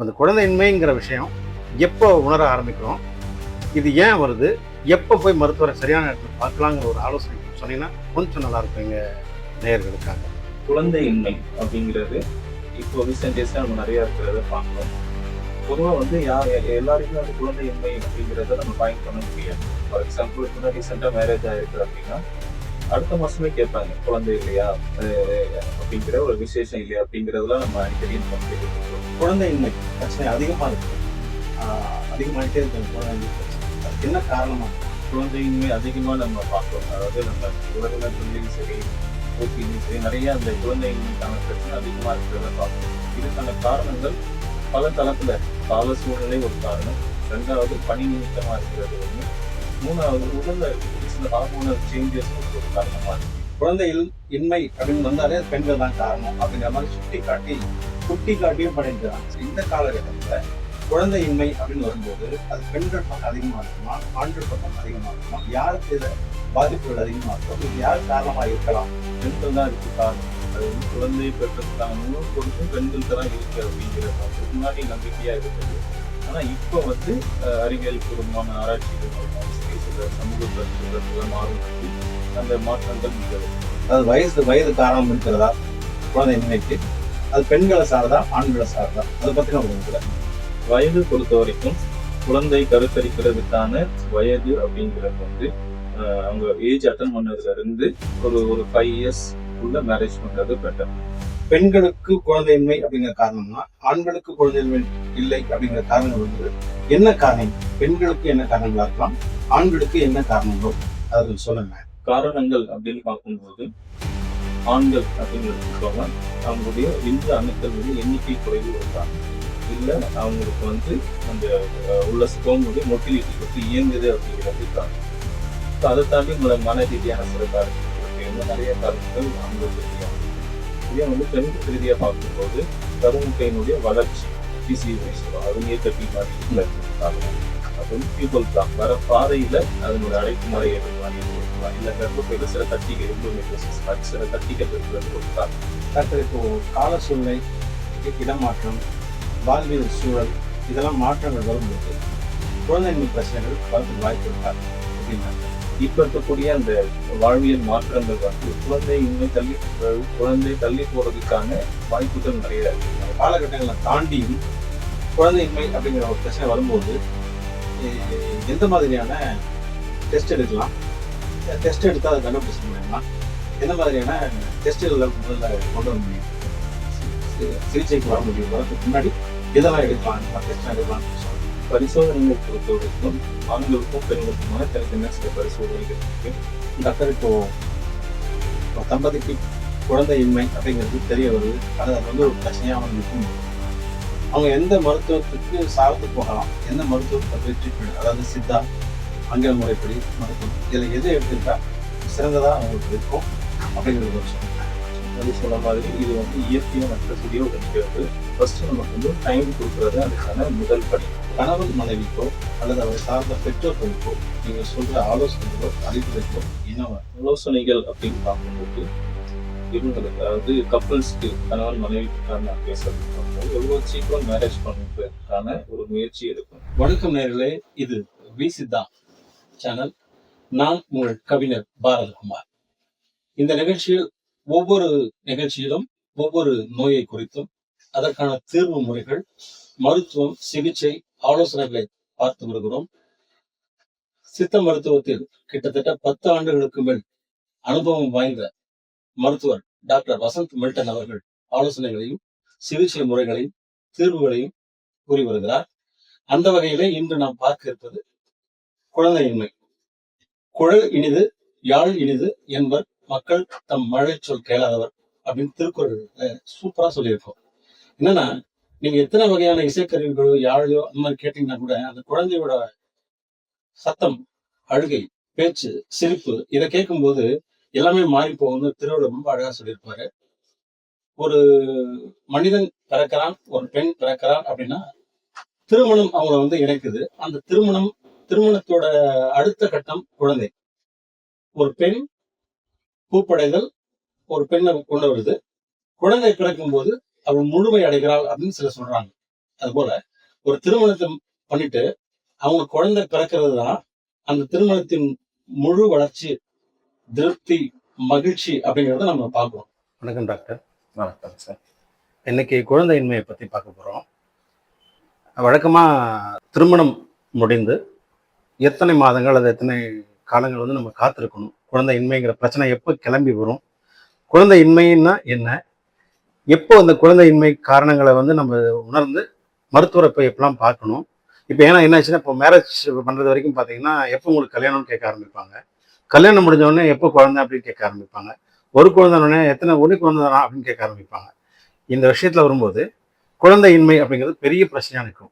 அந்த குழந்தையின்மைங்கிற விஷயம் எப்போ உணர ஆரம்பிக்கிறோம், இது ஏன் வருது, எப்போ போய் மருத்துவரை சரியான இடத்துல பார்க்கலாங்கிற ஒரு ஆலோசனை சொன்னீங்கன்னா கொஞ்சம் நல்லா இருக்கும் எங்கள் நேயர்களுக்காக. குழந்தையின்மை அப்படிங்கிறது இப்போ ரீசெண்ட் டேஸாக நம்ம நிறையா இருக்கிறத பார்க்குறோம். பொதுவாக வந்து எல்லாருக்குமே அந்த குழந்தையின்மை அப்படிங்கிறத நம்ம பாயிண்ட் பண்ண முடியாது. ஃபார் எக்ஸாம்பிள் இப்போ ரீசெண்டாக மேரேஜ் ஆகிருக்கு அப்படின்னா அடுத்த மாதமே கேட்பாங்க குழந்தை இல்லையா அப்படிங்கிற ஒரு விசேஷம் இல்லையா அப்படிங்கிறதுலாம் நம்ம அடிக்கடி பண்ணிட்டு. குழந்தையின்மை பிரச்சனை அதிகமாக இருக்குது, அதிகமாகிட்டே இருக்கு குழந்தைங்க பிரச்சனை. அதுக்கு என்ன காரணமாக குழந்தையின்மை அதிகமாக நம்ம பார்க்குறோம். அதாவது நம்ம உலகத்துலேயும் சரி ஊட்டிலையும் சரி நிறைய அந்த குழந்தையின்மைக்கான பிரச்சனை அதிகமாக இருக்கிறத பார்க்குறோம். இதுக்கான காரணங்கள் பல தளத்துல கால சூழ்நிலை ஒரு காரணம், ரெண்டாவது பணி நிமித்தமா இருக்கிறது ஒண்ணு, மூணாவது உடல்ல சில ஹார்மோனல் சேஞ்சஸ் ஒரு காரணமா இருக்கு. குழந்தைகள் இன்மை அப்படின்னு வந்தாலே பெண்கள் தான் காரணம் அப்படிங்கிற மாதிரி குட்டி காட்டியும் பண்ணிட்டு இந்த காலகட்டத்தில் குழந்தையின்மை அப்படின்னு வரும்போது அது பெண்கள் பக்கம் அதிகமாக இருக்குமா, ஆண்கள் பக்கம் அதிகமாக இருக்குமா, யாருக்கு இதை பாதிப்புகள் அதிகமாக இருக்கும், இது யார் காரணமாக இருக்கலாம்? பெண்கள் தான் இதுக்கு காரணம். அது வந்து குழந்தையை பெற்றதுக்கான முழு பொறுப்பும் பெண்களுக்கு தான் இருக்கு அப்படிங்கிறது முன்னாடி நம்பிக்கையா இருக்குது. ஆனா இப்போ வந்து அறிவியல் பூர்வமான ஆராய்ச்சிகள் மூலமாக சரி சில சமூக கருத்துக்கள் மாறும் அந்த மாற்றங்கள் நிகழும். அதாவது வயது காரணம் இருக்கிறதா குழந்தையின்மைக்கு? அது பெண்களை சார்ந்தா ஆண்களை சார்ந்தா? அதை பத்தின ஒரு வயது பொறுத்த வரைக்கும் குழந்தை கருத்தரிக்கிறதுக்கான வயது அப்படிங்கிறது வந்து அவங்க ஏஜ் அட்டன் பண்ணதுல இருந்து ஒரு 5 years உள்ள மேரேஜ் பண்றது பெட்டர். பெண்களுக்கு குழந்தையின்மை அப்படிங்கிற காரணம்னா ஆண்களுக்கு குழந்தையின்மை இல்லை அப்படிங்கிற காரணங்கள் வந்து என்ன காரணம்? பெண்களுக்கு என்ன காரணங்களா இருக்கலாம், ஆண்களுக்கு என்ன காரணங்களோ அது சொல்லுங்க. காரணங்கள் அப்படின்னு பார்க்கும்போது ஆண்கள் அப்படிங்கிறது அவங்களுடைய விந்து அணுக்களுடைய எண்ணிக்கை குறைவு இருக்காங்க, இல்லை அவங்களுக்கு வந்து அந்த உள்ள ஸ்போனுடைய மொட்டிலிட்டி பற்றி இயங்குது அப்படிங்கிறது காரணம். அதை தாண்டி உங்களை மன ரீதியான சில காரணங்கள் நிறைய காரணங்கள் ஆண்களுக்கு தெரியும். இதே வந்து பெண்கள் ரீதியாக பார்க்கும்போது கருமுட்டையினுடைய வளர்ச்சி அது நீர்க்கட்டி மாதிரி காரணம். அது வந்து பீப்புள் தான் வர பாதையில அதனுடைய அடைப்புமுறை மாதிரி இருக்கலாம், இல்லை கர்ப்பப்பையில சில கட்டிகள் சில கட்டிகள் இருக்கிறது ஒரு காரணம். டாக்டர், இப்போ கால சூழ்நிலை, இடமாற்றம், வாழ்வியல் சூழல் இதெல்லாம் மாற்றங்கள் வரும்போது குழந்தையின்மை பிரச்சனைகள் வரதுக்கு வாய்ப்பு இருக்கா அப்படின்னாங்க. இப்போ இருக்கக்கூடிய அந்த வாழ்வியல் மாற்றங்கள் வந்து குழந்தை தள்ளி போறதுக்கான வாய்ப்புகள் நிறைய இருக்கு. காலகட்டங்களை தாண்டியும் குழந்தையின்மை அப்படிங்கிற ஒரு பிரச்சனை வரும்போது எந்த மாதிரியான டெஸ்ட் எடுக்கலாம், டெஸ்ட் எடுத்தால் அதை கண்டுபிடிச்ச முடியுமா, எந்த மாதிரியான டெஸ்ட்டுகளை முதல்ல கொண்டு வர முடியும், சிகிச்சைக்கு வர முடியும், வரதுக்கு முன்னாடி இதெல்லாம் எடுக்கலாம், டெஸ்ட் எடுக்கலாம்? பரிசோதனைகளை பொறுத்த வரைக்கும் ஆண்களுக்கும் பெண்களுக்குமான தனித்தனியாக சில பரிசோதனைகள் இருக்கு. டாக்டர், இப்போ தம்பதிக்கு குழந்தையின்மை அப்படிங்கிறது தெரிய வருது, அது வந்து ஒரு பிரச்சனையாக அவங்க இருக்கும். அவங்க எந்த மருத்துவத்துக்கு சார்ந்து போகலாம், எந்த மருத்துவத்தை போய் ட்ரீட்மெண்ட், அதாவது சித்தா, ஆங்கில முறைப்படி மருத்துவம், இதில் எது எடுத்துக்கிட்டா சிறந்ததாக அவங்களுக்கு இருக்கும் அப்படிங்கிறது ஒரு சொல்லுங்கள். அது சொன்ன மாதிரி இது வந்து இயற்கையாக நடக்கக்கூடிய ஒரு நிகழ்வு. ஃபர்ஸ்ட் நமக்கு வந்து டைம் கொடுக்குறது அதுக்கான முதல் படி. கணவன் மனைவிக்கோ அல்லது அவரை சார்ந்த பெற்றோர்களுக்கோ நீங்கள் சொல்கிற ஆலோசனைகளோ அறிவுரைகளோ என்ன ஆலோசனைகள் அப்படின்னு பார்க்கும்போது இவங்களுக்கு, அதாவது கப்பல்ஸ்க்கு கணவன் மனைவிக்கான நான் பேசுறது எவ்வளோ சீக்கிரம் மேரேஜ் பண்ணுறதுக்கான ஒரு முயற்சி எடுக்கும். வணக்கம் நேயர்களே, இது வி சித்தா சேனல். நான் உங்கள் கவிஞர் பாரதிகுமார். இந்த நிகழ்ச்சியில் ஒவ்வொரு நிகழ்ச்சியிலும் ஒவ்வொரு நோயை குறித்தும் அதற்கான தீர்வு முறைகள், மருத்துவம், சிகிச்சை, ஆலோசனைகளை பார்த்து வருகிறோம். சித்த மருத்துவத்தில் கிட்டத்தட்ட 10 ஆண்டுகளுக்கு மேல் அனுபவம் வாய்ந்த மருத்துவர் டாக்டர் வசந்த் மில்டன் அவர்கள் ஆலோசனைகளையும் சிகிச்சை முறைகளையும் தீர்வுகளையும் கூறி வருகிறார். அந்த வகையிலே இன்று நாம் பார்க்க இருப்பது குழந்தையின்மை. குழல் இனிது யாழ் இனிது என்பர் மக்கள் தம் மழை சொல் கேளாதவர் அப்படின்னு திருக்குறள் சூப்பரா சொல்லியிருக்கோம். என்னன்னா, நீங்க எத்தனை வகையான இசைக்கருவிகளோ யாழையோ அந்த மாதிரி கேட்டீங்கன்னா கூட அந்த குழந்தையோட சத்தம், அழுகை, பேச்சு, சிரிப்பு இதை கேட்கும்போது எல்லாமே மாறி போகும்னு திருவள்ளுவர் ரொம்ப அழகா சொல்லியிருப்பாரு. ஒரு மனிதன் பிறக்கிறான், ஒரு பெண் பிறக்கிறான் அப்படின்னா திருமணம் அவங்கள வந்து இணைக்குது. அந்த திருமணத்தோட அடுத்த கட்டம் குழந்தை. ஒரு பெண் பூப்படைதல் ஒரு பெண்ணை கொண்டு வருது. குழந்தை பிறக்கும் போது அவள் முழுமை அடைகிறாள் அப்படின்னு சில சொல்றாங்க. அது போல ஒரு திருமணத்தை பண்ணிட்டு அவங்க குழந்தை பிறக்கிறது தான் அந்த திருமணத்தின் முழு வளர்ச்சி, திருப்தி, மகிழ்ச்சி அப்படிங்கிறத நம்ம பார்க்கிறோம். வணக்கம் டாக்டர். வணக்கம் சார். இன்னைக்கு குழந்தையின்மையை பற்றி பார்க்க போகிறோம். வழக்கமாக திருமணம் முடிந்து எத்தனை மாதங்கள் அல்லது எத்தனை காலங்கள் வந்து நம்ம காத்திருக்கணும்? குழந்தையின்மைங்கிற பிரச்சனை எப்போ கிளம்பி வரும்? குழந்தையின்மைன்னா என்ன? எப்போ அந்த குழந்தையின்மை காரணங்களை வந்து நம்ம உணர்ந்து மருத்துவரை போய் எப்பெல்லாம் பார்க்கணும்? இப்போ ஏன்னா என்ன ஆச்சுன்னா, இப்போ மேரேஜ் பண்ணுறது வரைக்கும் பார்த்தீங்கன்னா, எப்போ உங்களுக்கு கல்யாணம்னு கேட்க ஆரம்பிப்பாங்க. கல்யாணம் முடிஞ்ச உடனே எப்போ குழந்தை அப்படின்னு கேட்க ஆரம்பிப்பாங்க. ஒரு குழந்தைனே ஒரு குழந்தை தானா அப்படின்னு கேட்க ஆரம்பிப்பாங்க. இந்த விஷயத்தில் வரும்போது குழந்தையின்மை அப்படிங்கிறது பெரிய பிரச்சனையாக நிற்கும்.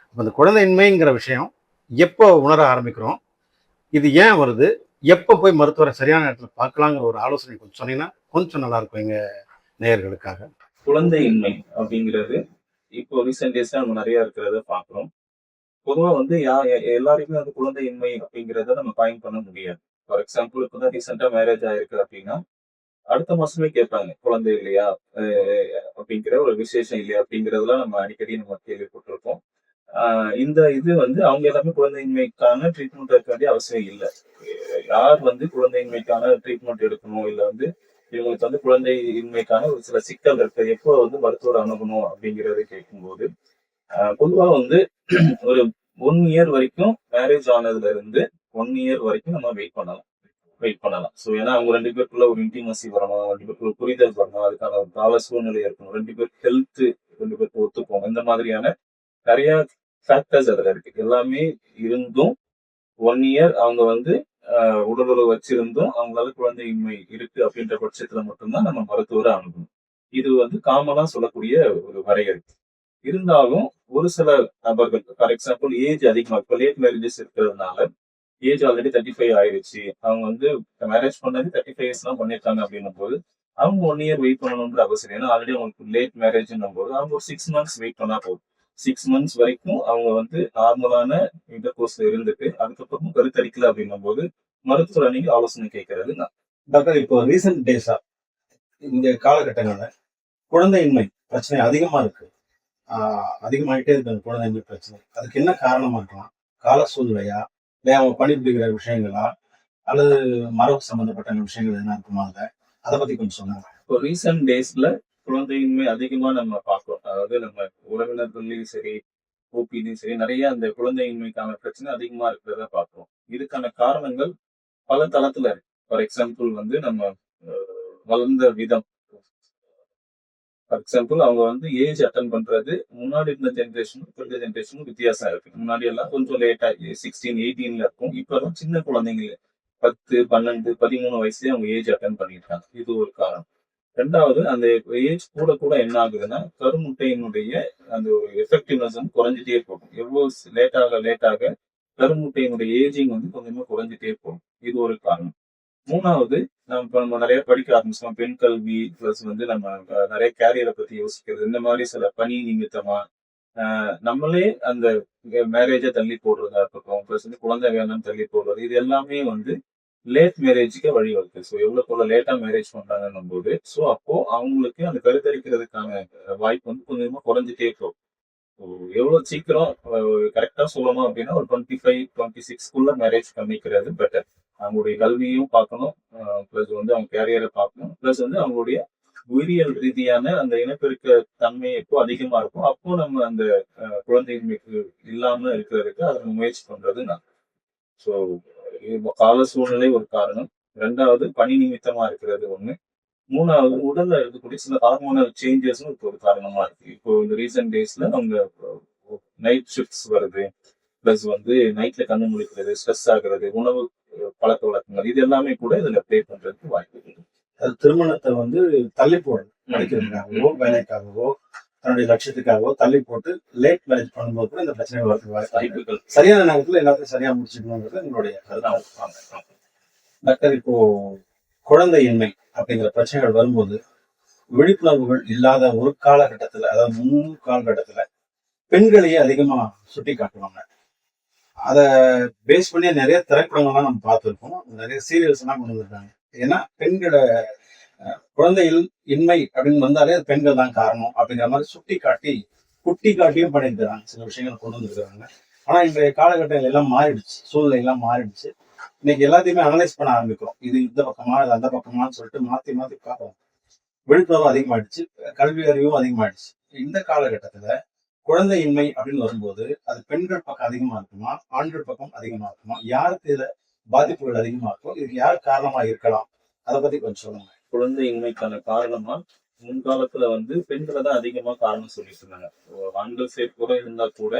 அப்போ அந்த குழந்தையின்மைங்கிற விஷயம் எப்போ உணர ஆரம்பிக்கிறோம்? இது ஏன் வருது? எப்போ போய் மருத்துவரை சரியான இடத்துல பார்க்கலாங்கிற ஒரு ஆலோசனை கொஞ்சம் சொன்னீங்கன்னா கொஞ்சம் நல்லா இருக்கும் எங்க நேயர்களுக்காக. குழந்தையின்மை அப்படிங்கிறது இப்போ ரீசெண்ட் டேஸ்ல நம்ம நிறைய இருக்கிறத பாக்குறோம். பொதுவா வந்து எல்லாருக்குமே வந்து குழந்தையின்மை அப்படிங்கிறத நம்ம பாயிண்ட் பண்ண முடியாது. ஃபார் எக்ஸாம்பிள் இப்பதான் ரீசெண்டா மேரேஜ் ஆயிருக்கு அப்படின்னா அடுத்த மாசமே கேட்பாங்க குழந்தை இல்லையா அப்படிங்கிற ஒரு விசேஷம் இல்லையா அப்படிங்கறதெல்லாம் நம்ம அடிக்கடி நம்ம கேள்விப்பட்டிருக்கோம். இந்த இது வந்து அவங்க எல்லாமே குழந்தையின்மைக்கான ட்ரீட்மெண்ட் எடுக்க வேண்டிய அவசியம் இல்லை. யார் வந்து குழந்தையின்மைக்கான ட்ரீட்மெண்ட் எடுக்கணும் இல்ல வந்து இவங்களுக்கு வந்து குழந்தையின்மைக்கான ஒரு சில சிக்கல் இருக்கு, எப்போ வந்து மருத்துவர் அணுகணும் அப்படிங்கறத கேட்கும்போது பொதுவா வந்து ஒரு 1 இயர் வரைக்கும் மேரேஜ் ஆனதுல இருந்து 1 இயர் வரைக்கும் நம்ம வெயிட் பண்ணலாம். ஸோ ஏன்னா அவங்க 2 பேருக்குள்ள ஒரு இன்டிமசி வரணும், 2 பேருக்குள்ள புரிதல் வரணும், அதுக்கான ஒரு கால சூழ்நிலை இருக்கணும், 2 பேருக்கு ஹெல்த் 2 பேருக்கு ஒத்துப்போம், இந்த மாதிரியான நிறைய ஃபேக்டர்ஸ் அதுல இருக்கு. எல்லாமே இருந்தும் 1 இயர் அவங்க வந்து உடலுறவு வச்சிருந்தும் அவங்களால குழந்தையின்மை இருக்கு அப்படின்ற பட்சத்துல மட்டும்தான் நம்ம மருத்துவரை அணுகணும். இது வந்து காமனா சொல்லக்கூடிய ஒரு வரையறை. இருந்தாலும் ஒரு சில நபர்கள், ஃபார் எக்ஸாம்பிள் ஏஜ் அதிகமா இப்போ லேட் மேரேஜஸ் இருக்கிறதுனால ஏஜ் ஆல்ரெடி 35 ஆயிடுச்சு, அவங்க வந்து மேரேஜ் பண்ணது 35 இயர்ஸ் தான் பண்ணிருக்காங்க அப்படின்னும் போது அவங்க 1 இயர் வெயிட் பண்ணணும்ன்ற அவசியம். ஏன்னா ஆல்ரெடி அவங்களுக்கு லேட் மேரேஜ்ன்னும் போது அவங்க ஒரு 6 மந்த்ஸ் வெயிட் பண்ணா போதும். 6 மந்த்ஸ் வரைக்கும் அவங்க வந்து நார்மலான இன்டர் கோர்ஸ்ல இருந்துட்டு அதுக்கப்புறமும் கருத்தரிக்கல அப்படின்னும் போது மருத்துவர் அன்னைக்கு ஆலோசனை கேட்கறது தான். டாக்டர், இப்போ ரீசெண்ட் டேஸா இந்த காலகட்டங்கள்ல குழந்தையின்மை பிரச்சனை அதிகமா இருக்கு. அதிகமாயிட்டே இருக்கு அந்த குழந்தையின்மை பிரச்சனை. அதுக்கு என்ன காரணமா இருக்கலாம்? கால சூழ்நிலையா, இல்லை அவங்க பணிபுரிகிற விஷயங்களா, அல்லது மரபு சம்பந்தப்பட்ட விஷயங்கள் என்ன இருக்குமா? அதை பத்தி கொஞ்சம் சொன்னாங்க. இப்போ ரீசெண்ட் டேஸ்ல குழந்தையின்மை அதிகமா நம்ம பார்க்கிறோம். அதாவது நம்ம உறவினர்கள்லயும் சரி, ஓபிலையும் சரி நிறைய அந்த குழந்தையின்மைக்கான பிரச்சனை அதிகமா இருக்கிறத பார்க்கிறோம். இதுக்கான காரணங்கள் பல தளத்துல இருக்கு. ஃபார் எக்ஸாம்பிள் வந்து நம்ம வளர்ந்த விதம், ஃபார் எக்ஸாம்பிள் அவங்க வந்து ஏஜ் அட்டன் பண்றது முன்னாடி இருந்த ஜென்ரேஷனும் இப்போ இருந்த ஜென்ரேஷனும் வித்தியாசம் இருக்கு. முன்னாடி எல்லாம் கொஞ்சம் லேட்டா 16, 18ல இருக்கும். இப்ப எல்லாம் சின்ன குழந்தைங்க 10, 12, 13 வயசுலயே அவங்க ஏஜ் அட்டன் பண்ணிருக்காங்க. இது ஒரு காரணம். 2வது அந்த ஏஜ் கூட கூட என்ன ஆகுதுன்னா கருமுட்டையினுடைய அந்த ஒரு எஃபெக்டிவ்னஸும் குறைஞ்சிட்டே போகும். எவ்வளவு லேட்டாக கருமுட்டையினுடைய ஏஜிங் வந்து கொஞ்சமா குறைஞ்சிட்டே போகும். இது ஒரு காரணம். 3வது நம்ம நிறைய படிக்க ஆரம்பிச்சோம். பெண் கல்வி பிளஸ் வந்து நம்ம நிறைய கேரியரை பத்தி யோசிக்கிறது, இந்த மாதிரி சில பணி நிமித்தமா நம்மளே அந்த மேரேஜை தள்ளி போடுறதா இருக்கட்டும், பிளஸ் வந்து குழந்தை வேணும்னு தள்ளி போடுறது, இது எல்லாமே வந்து லேட் மேரேஜுக்கு வழிவகுது. ஸோ எவ்வளவு போல லேட்டா மேரேஜ் பண்றாங்கன்னும் போது ஸோ அப்போ அவங்களுக்கு அந்த கருத்தரிக்கிறதுக்கான வாய்ப்பு வந்து கொஞ்சமா குறைஞ்சிட்டே போகும். எவ்வளவு சீக்கிரம் கரெக்டா சொல்லணும் அப்படின்னா ஒரு 25, 26க்குள்ள மேரேஜ் பண்ணிக்கிறது பெட்டர். அவங்களுடைய கல்வியும் பார்க்கணும், பிளஸ் வந்து அவங்க கேரியரை பார்க்கணும், பிளஸ் வந்து அவங்களுடைய உயிரியல் ரீதியான அந்த இனப்பெருக்க தன்மை எப்போ அதிகமா இருக்கும் அப்போ நம்ம அந்த குழந்தைகளுக்கு இல்லாம இருக்கிறதுக்கு அதை முயற்சி பண்றது நான். ஸோ கால சூழ்நிலை ஒரு காரணம், 2வது பணி நிமித்தமா இருக்கிறது ஒண்ணு, 3வது உடல்ல இருக்கக்கூடிய சில ஹார்மோனல் சேஞ்சஸும் இப்போ ஒரு காரணமா இருக்கு. இப்போ இந்த ரீசெண்ட் டேஸ்ல அவங்க நைட் ஷிஃப்ட்ஸ் வருது, பிளஸ் வந்து நைட்ல கண்ணு முழிக்கிறது, ஸ்ட்ரெஸ் ஆகுறது, உணவு பழக்க வழக்கங்கள், இது எல்லாமே கூட இதுல ப்ளே பண்றதுக்கு வாய்ப்பு இருக்கு. அது திருமணத்தை வந்து தள்ளி போடணும், படிக்கிறதுக்காகவோ வேலைக்காகவோ தன்னுடைய லட்சியத்துக்காகவோ தள்ளி போட்டு லேட் மேரேஜ் பண்ணும்போது கூட இந்த பிரச்சனை வரதுக்கு வாய்ப்புகள். சரியான நேரத்துல எல்லாத்தையும் சரியா முடிச்சுக்கணுங்கிறது எங்களுடைய கருத்து. டாக்டர், இப்போ குழந்தையின்மை அப்படிங்கிற பிரச்சனைகள் வரும்போது விழிப்புணர்வுகள் இல்லாத ஒரு காலகட்டத்துல, அதாவது முன் காலகட்டத்துல பெண்களையே அதிகமா சுட்டி காட்டுவாங்க. அதை பேஸ் பண்ணி நிறைய திரைப்படங்கள்லாம் நம்ம பார்த்துருக்கோம், நிறைய சீரியல்ஸ் எல்லாம் கொண்டு வந்திருக்காங்க. ஏன்னா பெண்களை குழந்தையில் இன்மை அப்படின்னு வந்தாலே அது பெண்கள் தான் காரணம் அப்படிங்கிற மாதிரி சுட்டி காட்டி குட்டி காட்டியும் பண்ணியிருக்கிறாங்க, சில விஷயங்கள் கொண்டு வந்திருக்கிறாங்க. ஆனா இன்றைய காலகட்டங்கள் எல்லாம் மாறிடுச்சு, சூழ்நிலை எல்லாம் மாறிடுச்சு. இன்னைக்கு எல்லாத்தையுமே அனலைஸ் பண்ண ஆரம்பிக்கிறோம். இது இந்த பக்கமா இது அந்த பக்கமான்னு சொல்லிட்டு மாத்தி மாத்தி பார்ப்போம். விழிப்புணர்வு அதிகமாயிடுச்சு, கல்வி அறிவும் அதிகமாயிடுச்சு. இந்த காலகட்டத்துல குழந்தையின்மை அப்படின்னு வரும்போது அது பெண்கள் பக்கம் அதிகமா இருக்குமா, ஆண்கள் பக்கம் அதிகமா இருக்குமா, யாருக்கு இதுல பாதிப்புகள் அதிகமா இருக்கும், இதுக்கு யார் காரணமா இருக்கலாம், அதை பத்தி கொஞ்சம் சொல்லுங்க. குழந்தையின்மைக்கான காரணமா முன்காலத்துல வந்து பெண்களை தான் அதிகமா காரணம் சொல்லிட்டு இருந்தாங்க. ஆண்கள் சேர்ப்பு கூட இருந்தா கூட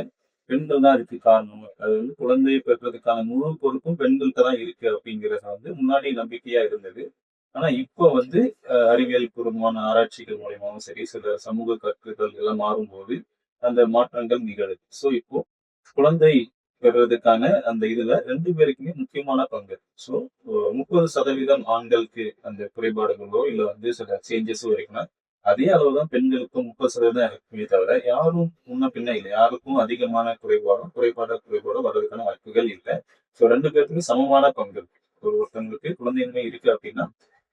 பெண்கள் தான் அதுக்கு காரணம். அது வந்து குழந்தையை பெற்றதுக்கான முழு பொறுப்பும் பெண்கள்கிட்ட தான் இருக்கு அப்படிங்கிறது வந்து முன்னாடி நம்பிக்கையா இருந்தது. ஆனா இப்போ வந்து அறிவியல் பூர்வமான ஆராய்ச்சிகள் மூலியமாவும் சரி, சில சமூக கருத்துக்கள் எல்லாம் மாறும்போது அந்த மாற்றங்கள் நிகழுது. ஸோ இப்போ குழந்தை பெறுவதற்கான அந்த இதுல 2 பேருக்குமே முக்கியமான பங்கு. ஸோ 30% ஆண்களுக்கு அந்த குறைபாடுகளோ இல்ல வந்து சில சேஞ்சஸோ இருக்குன்னா, அதே அளவுதான் பெண்களுக்கும் 30% இருக்குமே தவிர, யாரும் முன்ன பின்ன இல்ல. யாருக்கும் அதிகமான குறைபாடோ வர்றதுக்கான வாய்ப்புகள் இல்ல. ஸோ 2 பேருக்குமே சமமான பங்கு இருக்கு. ஒருத்தவங்களுக்கு குழந்தையின்மை இருக்கு அப்படின்னா,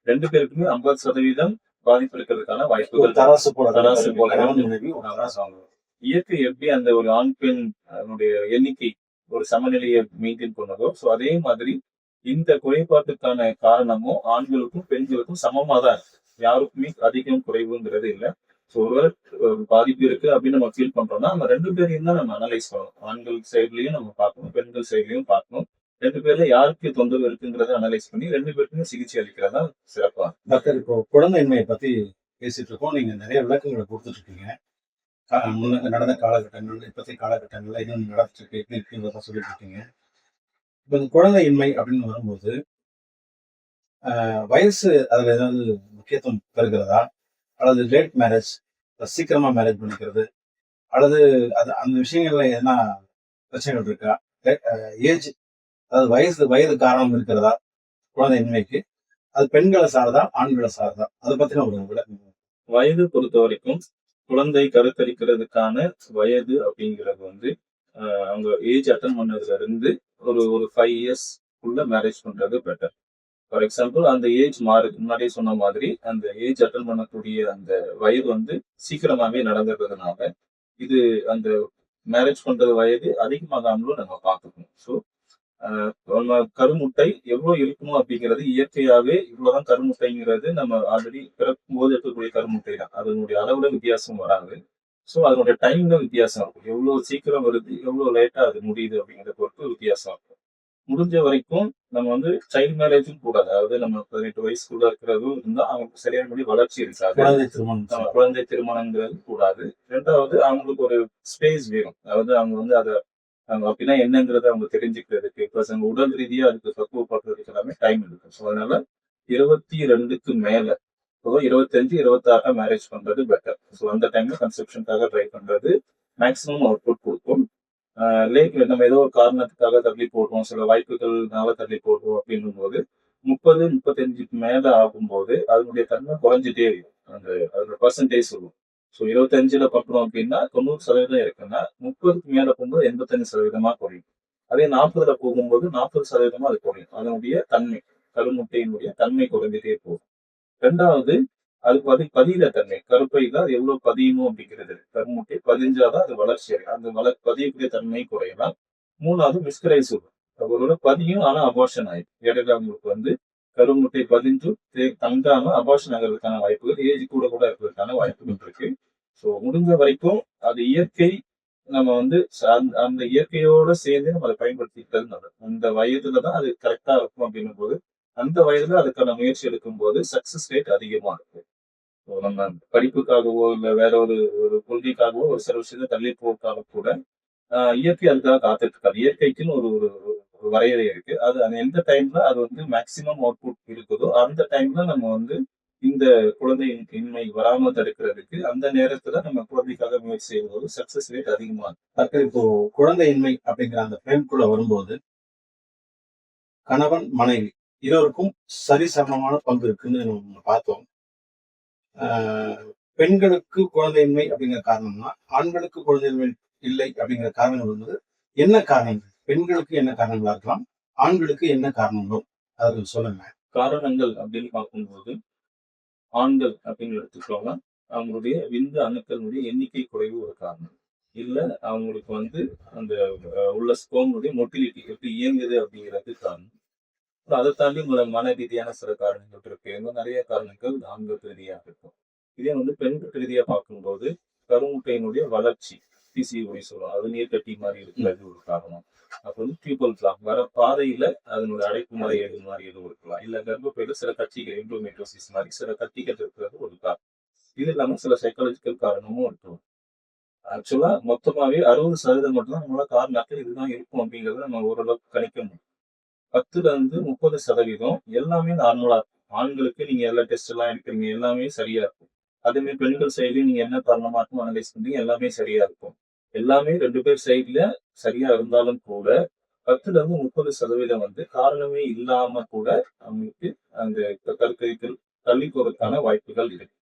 2 பேருக்குமே 50% பாதிப்பு இருக்கிறதுக்கான ஒரு வாய்ப்புகள் தராசு போல தராசு போல கணவன் இருக்கு. மனைவி ஒரு தராசு. இயற்கை எப்படி அந்த ஒரு ஆண் பெண் அதனுடைய எண்ணிக்கை ஒரு சமநிலையை மெயின்டைன் பண்ணதோ, ஸோ அதே மாதிரி இந்த குறைபாட்டுக்கான காரணமும் ஆண்களுக்கும் பெண்களுக்கும் சமமா தான் இருக்கு. யாருக்குமே அதிகம் குறைவுங்கிறது இல்லை. ஸோ ஒருவேளை பாதிப்பு இருக்கு அப்படின்னு நம்ம ஃபீல் பண்றோம்னா, நம்ம 2 பேரையும் தான் நம்ம அனலைஸ் பண்ணணும். ஆண்கள் சைட்லயும் நம்ம பார்க்கணும், பெண்கள் சைட்லயும் பார்க்கணும். 2 பேர்ல யாருக்கு தொந்தரவு இருக்குங்கிறத அனலைஸ் பண்ணி 2 பேருக்குமே சிகிச்சை அளிக்கிறதா சிறப்பா. டாக்டர், இப்போ குழந்தையின்மையை பத்தி பேசிட்டு இருக்கோம். நீங்க நிறைய விளக்கங்களை கொடுத்துட்டு இருக்கீங்க. முன்ன நடந்த காலகட்டங்கள், இப்பத்திய காலகட்டங்கள்ல இன்னும் நடந்துட்டு இருக்கு, எப்படி இருக்குன்றத சொல்லிட்டு இருக்கீங்க. இப்ப இந்த குழந்தையின்மை அப்படின்னு வரும்போது வயசு அதுல ஏதாவது முக்கியத்துவம் பெறுகிறதா, அல்லது லேட் மேரேஜ், சீக்கிரமா மேரேஜ் பண்ணிக்கிறது, அல்லது அது அந்த விஷயங்கள்ல எதனா பிரச்சனைகள் இருக்கா, ஏஜ் அதாவது வயது காரணம் இருக்கிறதா குழந்தையின்மைக்கு, அது பெண்களை சார்தா ஆண்களை சார்தா, அதை பத்தின ஒரு விளக்கம். வயது பொறுத்த வரைக்கும் குழந்தை கருத்தரிக்கிறதுக்கான வயது அப்படிங்கிறது வந்து அவங்க ஏஜ் அட்டன் பண்ணதுல இருந்து ஒரு 5 இயர்ஸ் உள்ள மேரேஜ் பண்றது பெட்டர். ஃபார் எக்ஸாம்பிள் அந்த ஏஜ் மாறுது. முன்னாடியே சொன்ன மாதிரி அந்த ஏஜ் அட்டன் பண்ணக்கூடிய அந்த வயது வந்து சீக்கிரமாவே நடந்துறதுனால இது அந்த மேரேஜ் பண்றது வயது அதிகமாகாமலும் நம்ம பார்த்துக்கணும். ஸோ நம்ம கருமுட்டை எவ்வளவு இருக்கணும் அப்படிங்கிறது இயற்கையாவே இவ்வளவுதான் கருமுட்டைங்கிறது நம்ம ஆல்ரெடி பிறக்கும் போது இருக்கக்கூடிய கருமுட்டை தான். அதனுடைய அளவுல வித்தியாசம் வராது. ஸோ அதனுடைய டைம்ல வித்தியாசம் இருக்கும். எவ்வளவு சீக்கிரம் வருது, எவ்வளவு லேட்டா அது முடியுது அப்படிங்கிறத பொறுத்து வித்தியாசம் இருக்கும். முடிஞ்ச வரைக்கும் நம்ம வந்து சைல்ட் மேரேஜும் கூடாது. அதாவது நம்ம 18 வயசுக்குள்ள இருக்கிறதும் இருந்தா அவங்களுக்கு சரியானபடி வளர்ச்சி இருக்காது. குழந்தை திருமணங்கிறது கூடாது. 2வது அவங்களுக்கு ஒரு ஸ்பேஸ் வேணும். அதாவது அவங்க வந்து அதை அப்படின்னா என்னங்கிறத அவங்க தெரிஞ்சுக்கிறதுக்கு பிளஸ் அவங்க உடல் ரீதியா அதுக்கு பக்குவப்படுறதுக்கு எல்லாமே டைம் இருக்கு. ஸோ அதனால 22க்கு மேல 25, 26 மேரேஜ் பண்றது பெட்டர். ஸோ அந்த டைம்ல கன்செப்ஷனுக்காக ட்ரை பண்றது மேக்ஸிமம் அவுட்புட் கொடுக்கும். லேட் நம்ம ஏதோ ஒரு காரணத்துக்காக தள்ளி போடுறோம், சில வாய்ப்புகள்னால தள்ளி போடுறோம் அப்படின்னும் போது 30, 35க்கு மேல ஆகும்போது அதனுடைய தன்மை குறைஞ்சிட்டே இருக்கும். அதோட பர்சன்டேஜ் சொல்லும். ஸோ 25ல பண்றோம் அப்படின்னா 90% இருக்குன்னா 30க்கு மேல போகும்போது 85% குறையும். அதே 40ல போகும்போது 40% அது குறையும். அதனுடைய தன்மை கருமுட்டையினுடைய தன்மை குறைஞ்சிட்டே போகும். 2வது அது பதியில தன்மை கருப்பையில அது எவ்வளவு பதியணும் அப்படிங்கிறது கருமுட்டை பதிஞ்சாதான் அது வளர்ச்சி அடையும். அந்த பதியக்கூடிய தன்மை குறையலாம். 3வது மிஸ்கரைஸ் அவரோட பதியும் ஆனா அபார்ஷன் ஆயிடும். இடையில அவங்களுக்கு வந்து கருமுட்டை பதிஞ்சு தங்காம அபார்ஷன் ஆகிறதுக்கான வாய்ப்புகள் ஏஜ் கூட இருக்கிறதுக்கான வாய்ப்புகள் இருக்கு. ஸோ முடிஞ்ச வரைக்கும் அது இயற்கை நம்ம வந்து அந்த இயற்கையோட சேர்ந்து நம்ம அதை பயன்படுத்திக்கிறது நல்லது. அந்த வயதுலதான் அது கரெக்டா இருக்கும் அப்படின்னும் போது அந்த வயதுல அதுக்கான முயற்சி எடுக்கும் போது சக்சஸ் ரேட் அதிகமா இருக்கு. நம்ம படிப்புக்காகவோ இல்ல வேற ஒரு கொள்கைக்காகவோ ஒரு சில விஷயத்தை தள்ளி போக்காக கூட இயற்கை அதுக்காக காத்துட்டு இருக்காது. இயற்கைக்குன்னு ஒரு ஒரு வரையறை இருக்கு. அது எந்த டைம்ல அது வந்து மேக்சிமம் அவுட்புட் இருக்குதோ அந்த டைம்ல நம்ம வந்து இந்த குழந்தை இன்மை வராம தடுக்கிறதுக்கு அந்த நேரத்துல நம்ம குழந்தைக்காக முயற்சி செய்யும்போது சக்சஸ் ரேட் அதிகமா இருக்கு. இப்போ குழந்தையின்மை அப்படிங்கிற அந்த ஃப்ரேம்குள்ள வரும்போது கணவன் மனைவி இருவருக்கும் சரிசமமான பங்கு இருக்குன்னு நம்ம பார்த்தோம். பெண்களுக்கு குழந்தையின்மை அப்படிங்கிற காரணம்னா ஆண்களுக்கு குழந்தையின்மை இல்லை அப்படிங்கிற காரணம் வந்து என்ன காரணங்கள், பெண்களுக்கு என்ன காரணங்களா இருக்கலாம், ஆண்களுக்கு என்ன காரணங்களோ அதை சொல்லுங்க. காரணங்கள் அப்படின்னு பார்க்கும்போது ஆண்கள் அப்படின்னு எடுத்துக்கோங்க, அவங்களுடைய விந்து அணுக்களுடைய எண்ணிக்கை குறைவு ஒரு காரணம். இல்ல அவங்களுக்கு வந்து அந்த உள்ள ஸ்பெர்முடைய மொட்டிலிட்டி எப்படி இயங்குது அப்படிங்கிறது காரணம். அதை தாண்டி மன ரீதியான சில காரணங்கள் இருக்கு. இன்னும் நிறைய காரணங்கள் ஆண்கள் ரீதியா இருக்கும். இதே வந்து பெண்கள் ரீதியா பார்க்கும்போது கருமுட்டையினுடைய வளர்ச்சி பிசிஓடி சொல்லுவோம். அது நீர்க்கட்டி மாதிரி இருக்கிறது ஒரு காரணம். அப்ப வந்து டியூபல் பிளாக் வர பாதையில அதனுடைய அடைப்பு முறை எது மாதிரி எதுவும் இருக்கலாம். இல்ல கர்ப்பப்பையில சில கட்டிகள் எண்டோமெட்ரியோசிஸ் மாதிரி சில கட்டிகள் இருக்கிறது ஒரு காரணம். இது இல்லாம சில சைக்காலஜிக்கல் காரணமும் இருக்கும். ஆக்சுவலா மொத்தமாவே 60% மட்டும் தான் நம்மளால காரணாக்கள் இதுதான் இருக்கும் அப்படிங்கறத நம்ம ஓரளவுக்கு கணிக்க முடியும். 10% எல்லாமே நார்மலா இருக்கும். ஆண்களுக்கு நீங்க எல்லா டெஸ்ட் எல்லாம் எடுக்கிறீங்க எல்லாமே சரியா இருக்கும். அதே மாதிரி பெண்கள் சைட்லயும் நீங்க என்ன காரணமா இருக்கும் அனலைஸ் பண்றீங்க எல்லாமே சரியா இருக்கும். எல்லாமே 2 பேர் சைட்ல சரியா இருந்தாலும் கூட 10-30% வந்து காரணமே இல்லாம கூட அவங்களுக்கு அந்த கருக்கரித்தல் தள்ளி போறதுக்கான வாய்ப்புகள் இருக்கு.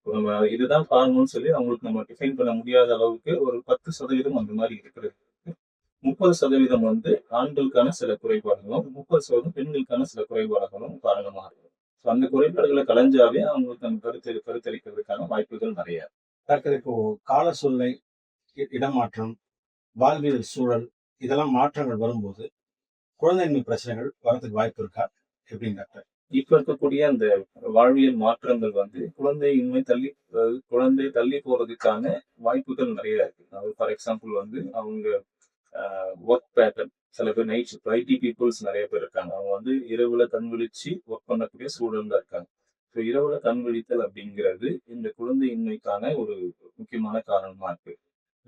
நம்ம இதுதான் காரணம்னு சொல்லி அவங்களுக்கு நம்ம டிஃபைன் பண்ண முடியாத அளவுக்கு ஒரு 10% அந்த மாதிரி இருக்கிறது. 30% வந்து ஆண்களுக்கான சில குறைபாடுகளும் 30% பெண்களுக்கான சில குறைபாடுகளும் காரணமா இருக்கும். அந்த குறைபாடுகளை களைஞ்சாவே அவங்களுக்கு அந்த கருத்தரிக்கிறதுக்கான வாய்ப்புகள் நிறைய. டாக்டர், இப்போ கால சூழ்நிலை, இடமாற்றம், வாழ்வியல் சூழல் இதெல்லாம் மாற்றங்கள் வரும்போது குழந்தையின்மை பிரச்சனைகள் வரதுக்கு வாய்ப்பு இருக்கா? எப்படிங்க டாக்டர்? இப்ப இருக்கக்கூடிய அந்த வாழ்வியல் மாற்றங்கள் வந்து குழந்தை தள்ளி போறதுக்கான வாய்ப்புகள் நிறைய இருக்கு. ஃபார் எக்ஸாம்பிள் வந்து அவங்க ஒர்க் பேட்டர்ன் சில பேர் நைட் ஷிஃப்ட் ஐடி பீப்புள்ஸ் நிறைய பேர் இருக்காங்க. அவங்க வந்து இரவுல கண் விழிச்சு ஒர்க் பண்ணக்கூடிய சூழல்ல இருக்காங்க. ஸோ இரவுல கண் விழித்தல் அப்படிங்கிறது இந்த குழந்தையின்மைக்கான ஒரு முக்கியமான காரணமா இருக்கு.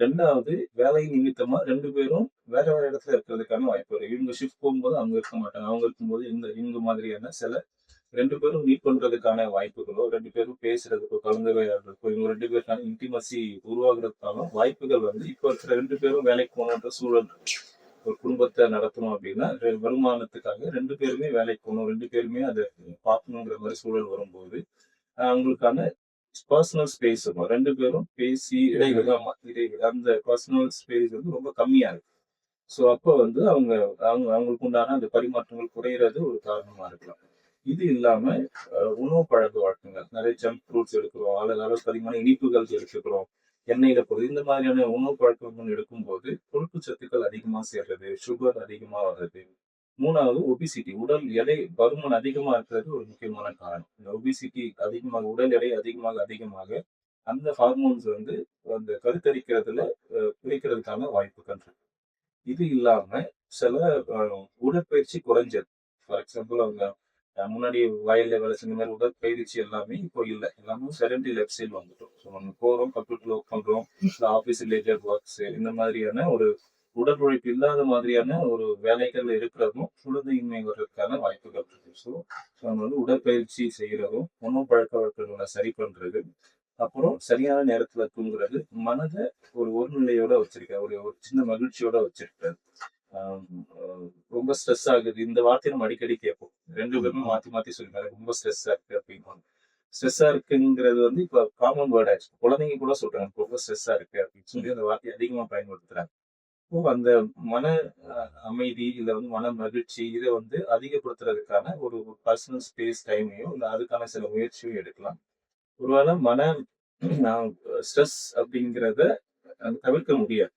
2வது வேலை நிமித்தமா 2 பேரும் வேற வேற இடத்துல இருக்கிறதுக்கான வாய்ப்பு இருக்கு. இவங்க ஷிஃப்ட் போகும்போது அவங்க இருக்க மாட்டாங்க. அவங்க இருக்கும்போது இந்த மாதிரியான சில 2 பேரும் மீட் பண்றதுக்கான வாய்ப்புகளோ, 2 பேரும் பேசுறதுக்கோ, கலந்துரையாடுறதுக்கோ, இவங்க 2 பேருக்கான இன்டிமசி உருவாகுறதுக்கான வாய்ப்புகள் வந்து இப்போ இருக்கிற 2 பேரும் வேலைக்கு போகணுன்ற சூழல் இருக்கு. ஒரு குடும்பத்தை நடத்தணும் அப்படின்னா வருமானத்துக்காக 2 பேருமே வேலைக்கு போகணும், 2 பேருமே அதை பார்க்கணுங்கிற மாதிரி சூழல் வரும்போது அவங்களுக்கான பர்சனல் ஸ்பேஸ் இருக்கும். 2 பேரும் பேசி அந்த பர்சனல் ஸ்பேஸ் வந்து ரொம்ப கம்மியா இருக்கு. ஸோ அப்போ வந்து அவங்களுக்கு உண்டான அந்த பரிமாற்றங்கள் குறையிறது ஒரு காரணமா இருக்கலாம். இது இல்லாம உணவு பழக்க வழக்கங்கள் நிறைய ஜங்க் ஃப்ரூட்ஸ் எடுக்கிறோம், அளவுக்கு அதிகமான இனிப்புகள் எடுத்துக்கிறோம், எண்ணெயில போகுது இந்த மாதிரியான உணவு பழக்கங்கள் எடுக்கும்போது கொழுப்பு சத்துக்கள் அதிகமா சேர்றது, சுகர் அதிகமா வர்றது. 3வது ஒபிசிட்டி, உடல் எடை பருமன் அதிகமா இருக்கிறது ஒரு முக்கியமான காரணம். இந்த ஒபிசிட்டி அதிகமாக உடல் எடை அதிகமாக அந்த ஹார்மோன்ஸ் வந்து அந்த கருத்தரிக்கிறதுல குறைக்கிறதுக்கான வாய்ப்புகள் இருக்கு. இது இல்லாம சில உடற்பயிற்சி குறைஞ்சது. ஃபார் எக்ஸாம்பிள் அவங்க முன்னாடி வயல்ல வேலை செஞ்ச மாதிரி உடற்பயிற்சி எல்லாமே இப்போ இல்லை. எல்லாமே செடன்டரி லைஃப் ஸ்டைல் வந்துட்டோம். ஸோ நம்ம போறோம், கம்ப்யூட்டர்ல ஒர்க் பண்றோம், ஆஃபீஸ் ரிலேட்டட் ஒர்க்ஸ் இந்த மாதிரியான ஒரு உடல் உழைப்பு இல்லாத மாதிரியான ஒரு வேலைகள் இருக்கிறதும் குழந்தையின்மை வர்றதுக்கான வாய்ப்புகள் இருக்கு. ஸோ நம்ம வந்து உடற்பயிற்சி செய்யறதும் உணவு பழக்க வழக்கங்களை சரி பண்றது, அப்புறம் சரியான நேரத்துல தூங்குறது, மனதை ஒரு நிலையோட வச்சிருக்க ஒரு சின்ன மகிழ்ச்சியோட வச்சிருக்கிறது. ரொம்ப ஸ்ட்ரெஸ் ஆகுது இந்த வார்த்தையை நம்ம அடிக்கடி கேட்போம். 2 பேருமே மாத்தி மாத்தி சொல்லிருக்காங்க ரொம்ப ஸ்ட்ரெஸ்ஸா இருக்கு அப்படின்னு. ஸ்ட்ரெஸ்ஸா இருக்குங்கிறது வந்து இப்ப காமன் வேர்ட் ஆயிடுச்சு. குழந்தைங்க கூட சொல்றாங்க ரொம்ப ஸ்ட்ரெஸ்ஸா இருக்கு அப்படின்னு சொல்லி அந்த வார்த்தையை அதிகமா பயன்படுத்துறாங்க. அந்த மன அமைதி இல்ல வந்து மன மகிழ்ச்சி இதை வந்து அதிகப்படுத்துறதுக்கான ஒரு பர்சனல் ஸ்பேஸ் டைமையும் இல்ல அதுக்கான சில முயற்சியும் எடுக்கலாம். ஒருவேளை ஸ்ட்ரெஸ் அப்படிங்கிறத தவிர்க்க முடியாது.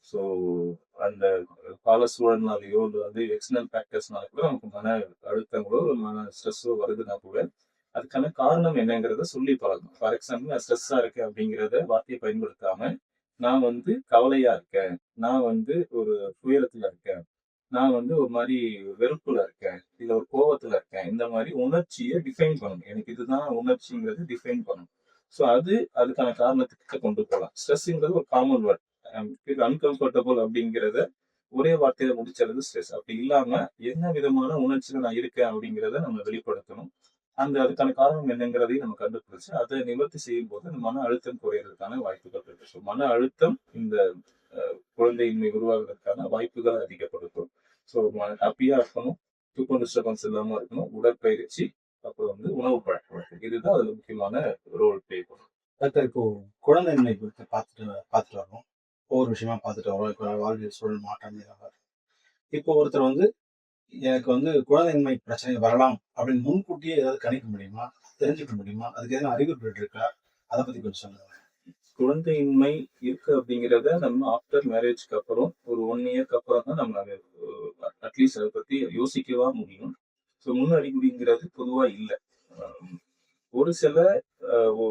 ஸோ அந்த கால சூழல்னாலேயோ இல்லை வந்து எக்ஸ்டர்னல் ஃபேக்டர்ஸ்னால கூட நமக்கு மன அழுத்தங்களோ மன ஸ்ட்ரெஸ்ஸோ வருதுன்னா கூட அதுக்கான காரணம் என்னங்கிறத சொல்லி பழகணும். ஃபார் எக்ஸாம்பிள் நான் ஸ்ட்ரெஸ்ஸா இருக்கேன் அப்படிங்கிறத வார்த்தையை பயன்படுத்தாம நான் வந்து கவலையா இருக்கேன், நான் வந்து ஒரு துயரத்துல இருக்கேன், நான் வந்து ஒரு மாதிரி வெறுப்புல இருக்கேன், இல்ல ஒரு கோவத்துல இருக்கேன், இந்த மாதிரி உணர்ச்சியை டிஃபைன் பண்ணணும். எனக்கு இதுதான் உணர்ச்சிங்கிறது டிஃபைன் பண்ணணும். ஸோ அதுக்கான காரணத்துக்கு கொண்டு போகலாம். ஸ்ட்ரெஸ்ங்கிறது ஒரு காமன் வேர்ட். அன்கம்ஃபர்டபுள் அப்படிங்கிறத ஒரே வார்த்தையில முடிச்சது ஸ்ட்ரெஸ். அப்படி இல்லாம என்ன விதமான உணர்ச்சியில நான் இருக்கேன் அப்படிங்கிறத நம்ம வெளிப்படுத்தணும். அதுக்கான காரணம் என்னங்கிறதையும் நம்ம கண்டுபிடிச்சு அதை நிவர்த்தி செய்யும் போது அந்த மன அழுத்தம் குறையறதுக்கான வாய்ப்புகள் இருக்கு. ஸோ மன அழுத்தம் இந்த குழந்தையின்மை உருவாகுறதுக்கான வாய்ப்புகளை அதிகப்படுத்தும். ஸோ ஹாப்பியா இருக்கணும், தூக்கம் டிஸ்டர்பன்ஸ் இல்லாம இருக்கணும், உடற்பயிற்சி, அப்புறம் வந்து உணவு பழக்க வழக்கம் இதுதான் அதுல முக்கியமான ரோல் பிளே பண்ணும். டாக்டர், இப்போ குழந்தையின்மை குறித்து பார்த்துட்டு வரோம். ஒவ்வொரு விஷயமா பார்த்துட்டு வரோம். இப்போ வாழ்வியல் சூழல் மாற்றம் இப்போ ஒருத்தர் வந்து எனக்கு வந்து குழந்தையின்மை பிரச்சனை வரலாம் அப்படின்னு முன்கூட்டியே ஏதாவது கணிக்க முடியுமா, தெரிஞ்சுக்க முடியுமா? அதுக்கு எதனா அறிகுறிகள் இருக்கா? அதை பத்தி கொஞ்சம் சொல்லுங்க. குழந்தையின்மை இருக்கு அப்படிங்கிறத நம்ம ஆஃப்டர் மேரேஜ்க்கு அப்புறம் ஒரு 1 இயர்க்கு அப்புறம் தான் நம்ம அதை அட்லீஸ்ட் அதை பத்தி யோசிக்கவா முடியும். ஸோ முன் அறிகுறிங்கிறது பொதுவா இல்ல. அஹ் ஒரு சில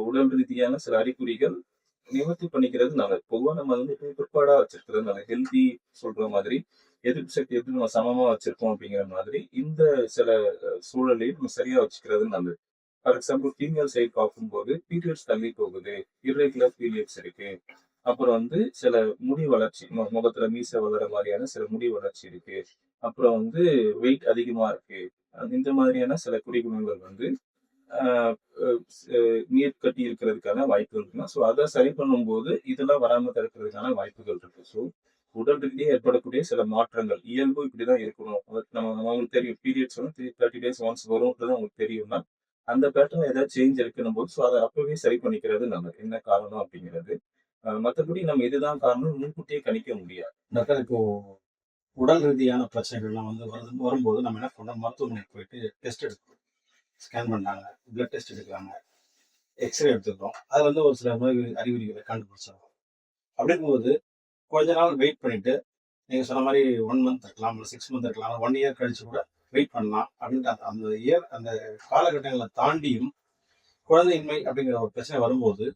உடல் ரீதியான சில அறிகுறிகள் நிவர்த்தி பண்ணிக்கிறது நல்லது. பொதுவா நம்ம வந்து பிற்பாடா வச்சிருக்கிறது நல்லது. ஹெல்தி சொல்ற மாதிரி எதிர்ப்பு சக்தி எப்படி நம்ம சமமா வச்சிருக்கோம் அப்படிங்கிற மாதிரி இந்த சில சூழலையும் நம்ம சரியா வச்சுக்கிறது நல்லது. ஃபார் எக்ஸாம்பிள் ஃபீமேல் சைடு பார்க்கும்போது பீரியட்ஸ் தள்ளி போகுது, இர்ரெகுலர் பீரியட்ஸ் இருக்கு. அப்புறம் வந்து சில முடி வளர்ச்சி, முகத்துல மீசை வளர மாதிரியான சில முடி வளர்ச்சி இருக்கு. அப்புறம் வந்து வெயிட் அதிகமா இருக்கு. இந்த மாதிரியான சில குறிகுணங்கள் வந்து ஆஹ் நீர் கட்டி இருக்கிறதுக்கான வாய்ப்புகள் இருக்குன்னா, ஸோ அதை சரி பண்ணும்போது இதெல்லாம் வராம தடுக்கிறதுக்கான வாய்ப்புகள் இருக்கு. ஸோ உடல் ரீதியாக ஏற்படக்கூடிய சில மாற்றங்கள் இயல்பு இப்படிதான் இருக்கணும். அவங்களுக்கு தெரியும் பீரியட்ஸ் வந்து 30 days ஒன்ஸ் வரும்ன்றது அவங்களுக்கு தெரியும்னா அந்த பேட்டர்ன் ஏதாவது சேஞ்ச் இருக்குன்னும் போது ஸோ அதை அப்பவே சரி பண்ணிக்கிறது நல்லது. என்ன காரணம் அப்படிங்கிறது. மற்றபடி நம்ம இதுதான் காரணம் முன்கூட்டியே கணிக்க முடியாது. டாக்டர், இப்போ உடல் ரீதியான பிரச்சனைகள்லாம் வந்து வரும்போது நம்ம என்ன பண்ணோம், மருத்துவமனைக்கு போயிட்டு டெஸ்ட் எடுக்கிறோம். ஸ்கேன் பண்ணாங்க, பிளட் டெஸ்ட் எடுக்கிறாங்க, எக்ஸ்ரே எடுத்துக்கிறோம். அது வந்து ஒரு சில நோய் அறிகுறிகளை கண்டுபிடிச்சிடும். அப்படிங்கும்போது கொஞ்ச நாள் வெயிட் பண்ணிட்டு நீங்க சொன்ன மாதிரி 1 month இருக்கலாம், 6 months இருக்கலாம், 1 year கழிச்சு கூட வெயிட் பண்ணலாம் அப்படின்ட்டு அந்த இயர் அந்த காலகட்டங்களை தாண்டியும் குழந்தையின்மை அப்படிங்கிற ஒரு பிரச்சனை வரும்போது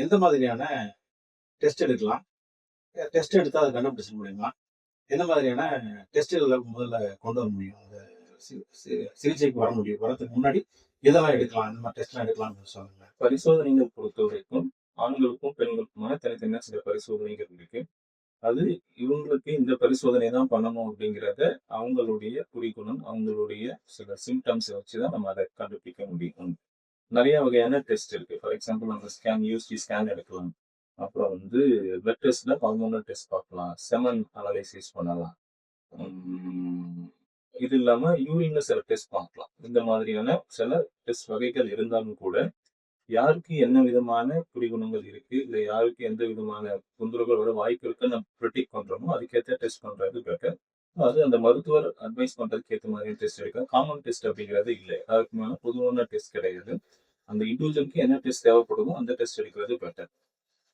எந்த மாதிரியான டெஸ்ட் எடுக்கலாம், டெஸ்ட் எடுத்து அதை கண்டுபிடிச்சிட முடியுமா, எந்த மாதிரியான டெஸ்ட்டுகளை முதல்ல கொண்டு வர முடியும், அந்த சிகிச்சைக்கு வரதுக்கு முன்னாடி இதெல்லாம் எடுக்கலாம், இந்த மாதிரி டெஸ்ட்லாம் எடுக்கலாம்னு சொல்லுங்க. பரிசோதனைகள் பொறுத்த வரைக்கும் ஆண்களுக்கும் பெண்களுக்குமான தனித்தனியா சில பரிசோதனைகள் இருக்கு. அது இவங்களுக்கு இந்த பரிசோதனை தான் பண்ணணும் அப்படிங்கிறத அவங்களுடைய குறிக்குணம், அவங்களுடைய சில சிம்டம்ஸை வச்சுதான் நம்ம அதை கண்டுபிடிக்க முடியும். நிறைய வகையான டெஸ்ட் இருக்கு. ஃபார் எக்ஸாம்பிள் நம்ம யூஎஸ்டி ஸ்கேன் எடுக்கலாம். அப்புறம் வந்து பிளட் டெஸ்ட்ல ஹார்மோனல் டெஸ்ட் பார்க்கலாம், செமன் அனலைசிஸ் பண்ணலாம். இது இல்லாம யூரின்ல சில டெஸ்ட் பார்க்கலாம். இந்த மாதிரியான சில டெஸ்ட் வகைகள் இருந்தாலும் கூட யாருக்கு என்ன விதமான குடிகுணங்கள் இருக்கு, இல்ல யாருக்கு எந்த விதமான தொந்தரவுகளோட வாய்ப்பு இருக்குன்னு நம்ம ப்ரிடிக்ட் பண்றோமோ அதுக்கேற்ற டெஸ்ட் பண்றது பெட்டர். அது அந்த மருத்துவர் அட்வைஸ் பண்றதுக்கு ஏற்ற மாதிரி டெஸ்ட் எடுக்க. காமன் டெஸ்ட் அப்படிங்கிறது இல்லை, அதுக்கு மேல பொதுவான டெஸ்ட் கிடையாது. அந்த இண்டிவிஜுவலுக்கு என்ன டெஸ்ட் தேவைப்படுமோ அந்த டெஸ்ட் எடுக்கிறது பெட்டர்.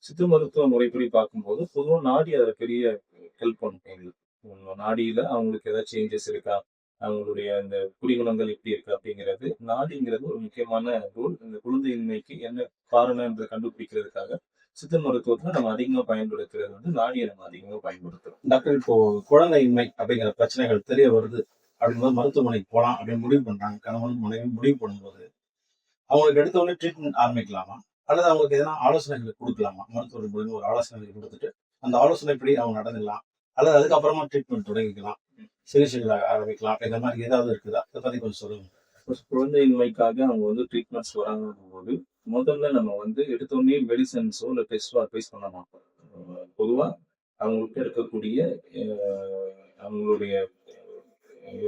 சித்த மருத்துவ முறைப்படி பார்க்கும்போது பொதுவாக நாடி அதில் பெரிய ஹெல்ப் பண்ணும் எங்களுக்கு. நாடியில அவங்களுக்கு ஏதாவது சேஞ்சஸ் இருக்கா, அவங்களுடைய அந்த குடிகுணங்கள் எப்படி இருக்கு அப்படிங்கிறது. நாடிங்கிறது ஒரு முக்கியமான ரோல். இந்த குழந்தையின்மைக்கு என்ன காரணம்ன்றதை கண்டுபிடிக்கிறதுக்காக சித்த மருத்துவத்துல நம்ம அதிகமா பயன்படுத்துறது வந்து நாடியை நம்ம அதிகமா பயன்படுத்துறோம். டாக்டர், இப்போ குழந்தையின்மை அப்படிங்கிற பிரச்சனைகள் தெரிய வருது அப்படிங்கும்போது மருத்துவமனைக்கு போகலாம் அப்படின்னு முடிவு பண்றாங்க, கணவன் மனைவி முடிவு பண்ணும்போது அவங்களுக்கு எடுத்த உடனே ட்ரீட்மெண்ட் ஆரம்பிக்கலாமா, அல்லது அவங்களுக்கு எதனா ஆலோசனைகள் கொடுக்கலாமா? மருத்துவர் மூலியமா ஒரு ஆலோசனைகள் கொடுத்துட்டு அந்த ஆலோசனைப்படி அவங்க நடந்துடலாம், அல்லது அதுக்கப்புறமா ட்ரீட்மெண்ட் தொடங்கிக்கலாம், சிகிச்சைகளை ஆரம்பிக்கலாம், இந்த மாதிரி ஏதாவது இருக்குதா? அதை பத்தி கொஞ்சம் சொல்லுங்க. குழந்தையின்மைக்காக அவங்க வந்து ட்ரீட்மெண்ட்ஸ் வராங்க போது முதல்ல நம்ம வந்து எடுத்தோடனே மெடிசன்ஸோ இல்லை டெஸ்டோ அட்வைஸ் பண்ண மாட்டோம். பொதுவா அவங்களுக்கு இருக்கக்கூடிய அவங்களுடைய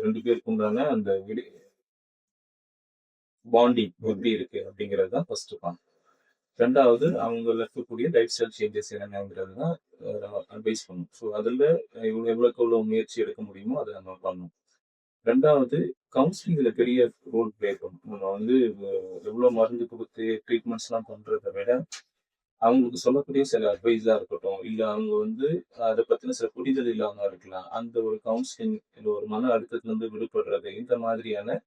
2 பேருக்கு உண்டான அந்த பாண்டிங் எப்படி இருக்கு அப்படிங்கிறது தான் ஃபர்ஸ்ட் பாயிண்ட். 2வது அவங்க இருக்கக்கூடிய லைஃப் ஸ்டைல் சேஞ்சஸ் என்னங்கிறது தான் அட்வைஸ் பண்ணும். ஸோ அதில் எவ்வளோக்கு எவ்வளோ முயற்சி எடுக்க முடியுமோ அதை நம்ம பண்ணணும். 2வது கவுன்சிலிங்ல பெரிய ரோல் பிளே பண்ணும். நம்ம வந்து எவ்வளோ மருந்து கொடுத்து ட்ரீட்மெண்ட்ஸ்லாம் பண்றதை விட அவங்களுக்கு சொல்லக்கூடிய சில அட்வைஸா இருக்கட்டும், இல்லை அவங்க வந்து அதை பத்தின சில புரிதல் இல்லாம இருக்கலாம், அந்த ஒரு கவுன்சிலிங் இல்லை ஒரு மன அழுத்தத்துல இருந்து விடுபடுறது, இந்த மாதிரியான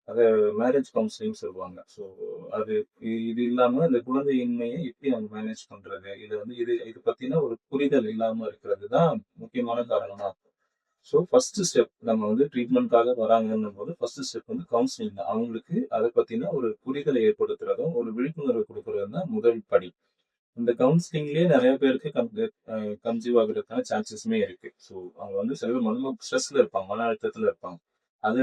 அதை மேரேஜ் கவுன்சிலிங் சொல்லுவாங்க. ஸோ அது இது இல்லாம இந்த குழந்தையின்மையை எப்படி அவங்க மேனேஜ் பண்றது, இது வந்து இது பத்தின ஒரு புரிதல் இல்லாம இருக்கிறது தான் முக்கியமான காரணமா இருக்கும். ஸோ ஃபர்ஸ்ட் ஸ்டெப் நம்ம வந்து ட்ரீட்மெண்ட்காக வராங்கன்னும் போது ஃபர்ஸ்ட் ஸ்டெப் வந்து கவுன்சிலிங் தான். அவங்களுக்கு அதை பத்தின ஒரு புரிதலை ஏற்படுத்துறதும் ஒரு விழிப்புணர்வு கொடுக்கறதும் தான் முதல் படி. இந்த கவுன்சிலிங்லயே நிறைய பேருக்கு கன்சீவ் ஆகுறதுக்கான சான்சஸுமே இருக்கு. ஸோ அவங்க வந்து சில ஸ்ட்ரெஸ்ல இருப்பாங்க, மன அழுத்தத்துல இருப்பாங்க. அது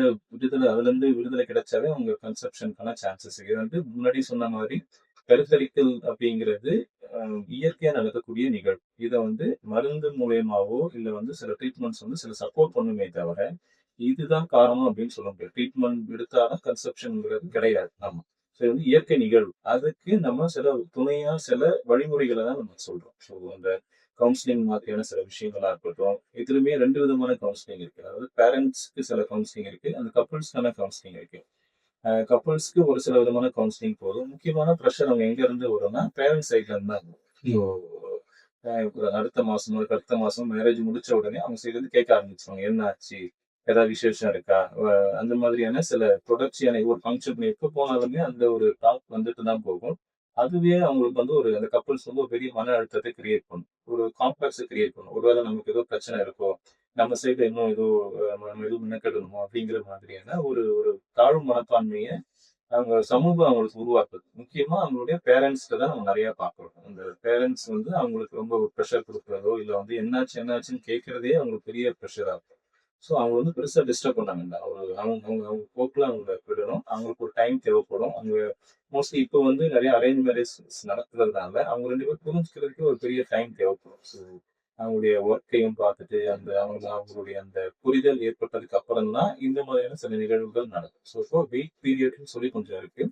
அதுல இருந்து விடுதலை கிடைச்சாவே அவங்க கன்செப்ஷனுக்கான சான்சஸ். இது வந்து முன்னாடி சொன்ன மாதிரி கருத்தரித்தல் அப்படிங்கிறது இயற்கையா நடக்கக்கூடிய நிகழ்வு. இதை வந்து மருந்து மூலியமாவோ இல்ல வந்து சில ட்ரீட்மெண்ட்ஸ் வந்து சில சப்போர்ட் பண்ணுமே தவிர இதுதான் காரணம் அப்படின்னு சொல்ல முடியாது. ட்ரீட்மெண்ட் எடுத்தாதான் கன்செப்ஷன்ங்கிறது கிடையாது. ஆமா, ஸோ வந்து இயற்கை நிகழ்வு. அதுக்கு நம்ம சில துணையா சில வழிமுறைகளை தான் நம்ம சொல்றோம். ஸோ அந்த கவுன்சிலிங் மாதிரியான சில விஷயங்களா இருக்கட்டும், இதுலயுமே 2 விதமான கவுன்சிலிங் இருக்கு. அதாவது பேரண்ட்ஸ்க்கு சில கவுன்சிலிங் இருக்கு, அந்த கப்புள்ஸ்க்கான கவுன்சிலிங் இருக்கு. கப்புள்ஸ்க்கு ஒரு சில விதமான கவுன்சிலிங் போதும். முக்கியமான ப்ரெஷர் அவங்க எங்க இருந்து வரும்னா, பேரண்ட்ஸ் சைட்ல இருந்து தான் வரும். ஸோ அடுத்த மாசமோ, அதுக்கு அடுத்த மாசம் மேரேஜ் முடிச்ச உடனே அவங்க சைட்ல இருந்து கேட்க ஆரம்பிச்சுருவாங்க. என்ன ஆச்சு? ஏதாவது விசேஷம் இருக்கா? அந்த மாதிரியான சில தொடர்ச்சியான ஒரு ஃபங்ஷன் எப்ப போனாலுமே அந்த ஒரு டாக் வந்துட்டு தான் போகும். அதுவே அவங்களுக்கு வந்து அந்த கப்புள்ஸ் வந்து ஒரு பெரிய மன அழுத்தத்தை கிரியேட் பண்ணும். ஒரு காம்ப்ளெக்ஸ கிரியேட் பண்ணும். ஒருவேளை நமக்கு ஏதோ பிரச்சனை இருக்கோ, நம்ம சைடுல இன்னும் ஏதோ நம்ம எதுவும் மெனக்கெடணுமோ அப்படிங்கிற மாதிரியான ஒரு ஒரு தாழ்வு மனப்பான்மைய அவங்க சமூகம் அவங்களுக்கு உருவாக்குது. முக்கியமா அவங்களுடைய பேரண்ட்ஸ்ட்ட தான் நம்ம நெறைய பார்க்குறோம். அந்த பேரண்ட்ஸ் வந்து அவங்களுக்கு ரொம்ப பிரஷர் குடுக்குறதோ, இல்ல வந்து என்னாச்சு என்னாச்சுன்னு கேட்கிறதே அவங்களுக்கு பெரிய பிரஷரா இருக்கும். ஸோ அவங்க வந்து பெருசா டிஸ்டர்ப் பண்ண வேண்டாம். அவங்க அவங்க அவங்க போக்குல அவங்க விடணும். அவங்களுக்கு ஒரு டைம் தேவைப்படும். அவங்க மோஸ்ட்லி இப்போ வந்து நெறைய அரேஞ்ச் மேரேஜஸ் நடக்கிறதுனால, அவங்க 2 பேரும் புரிஞ்சுக்கிறதுக்கு ஒரு பெரிய டைம் தேவைப்படும். ஸோ அவங்களுடைய ஒர்க்கையும் பார்த்துட்டு, அவங்களுடைய அந்த புரிதல் ஏற்பட்டதுக்கு அப்புறம் தான் இந்த மாதிரியான சில நிகழ்வுகள் நடக்கும். ஸோ இப்போ வெயிட் பீரியட்ன்னு சொல்லி கொஞ்சம் இருக்கு.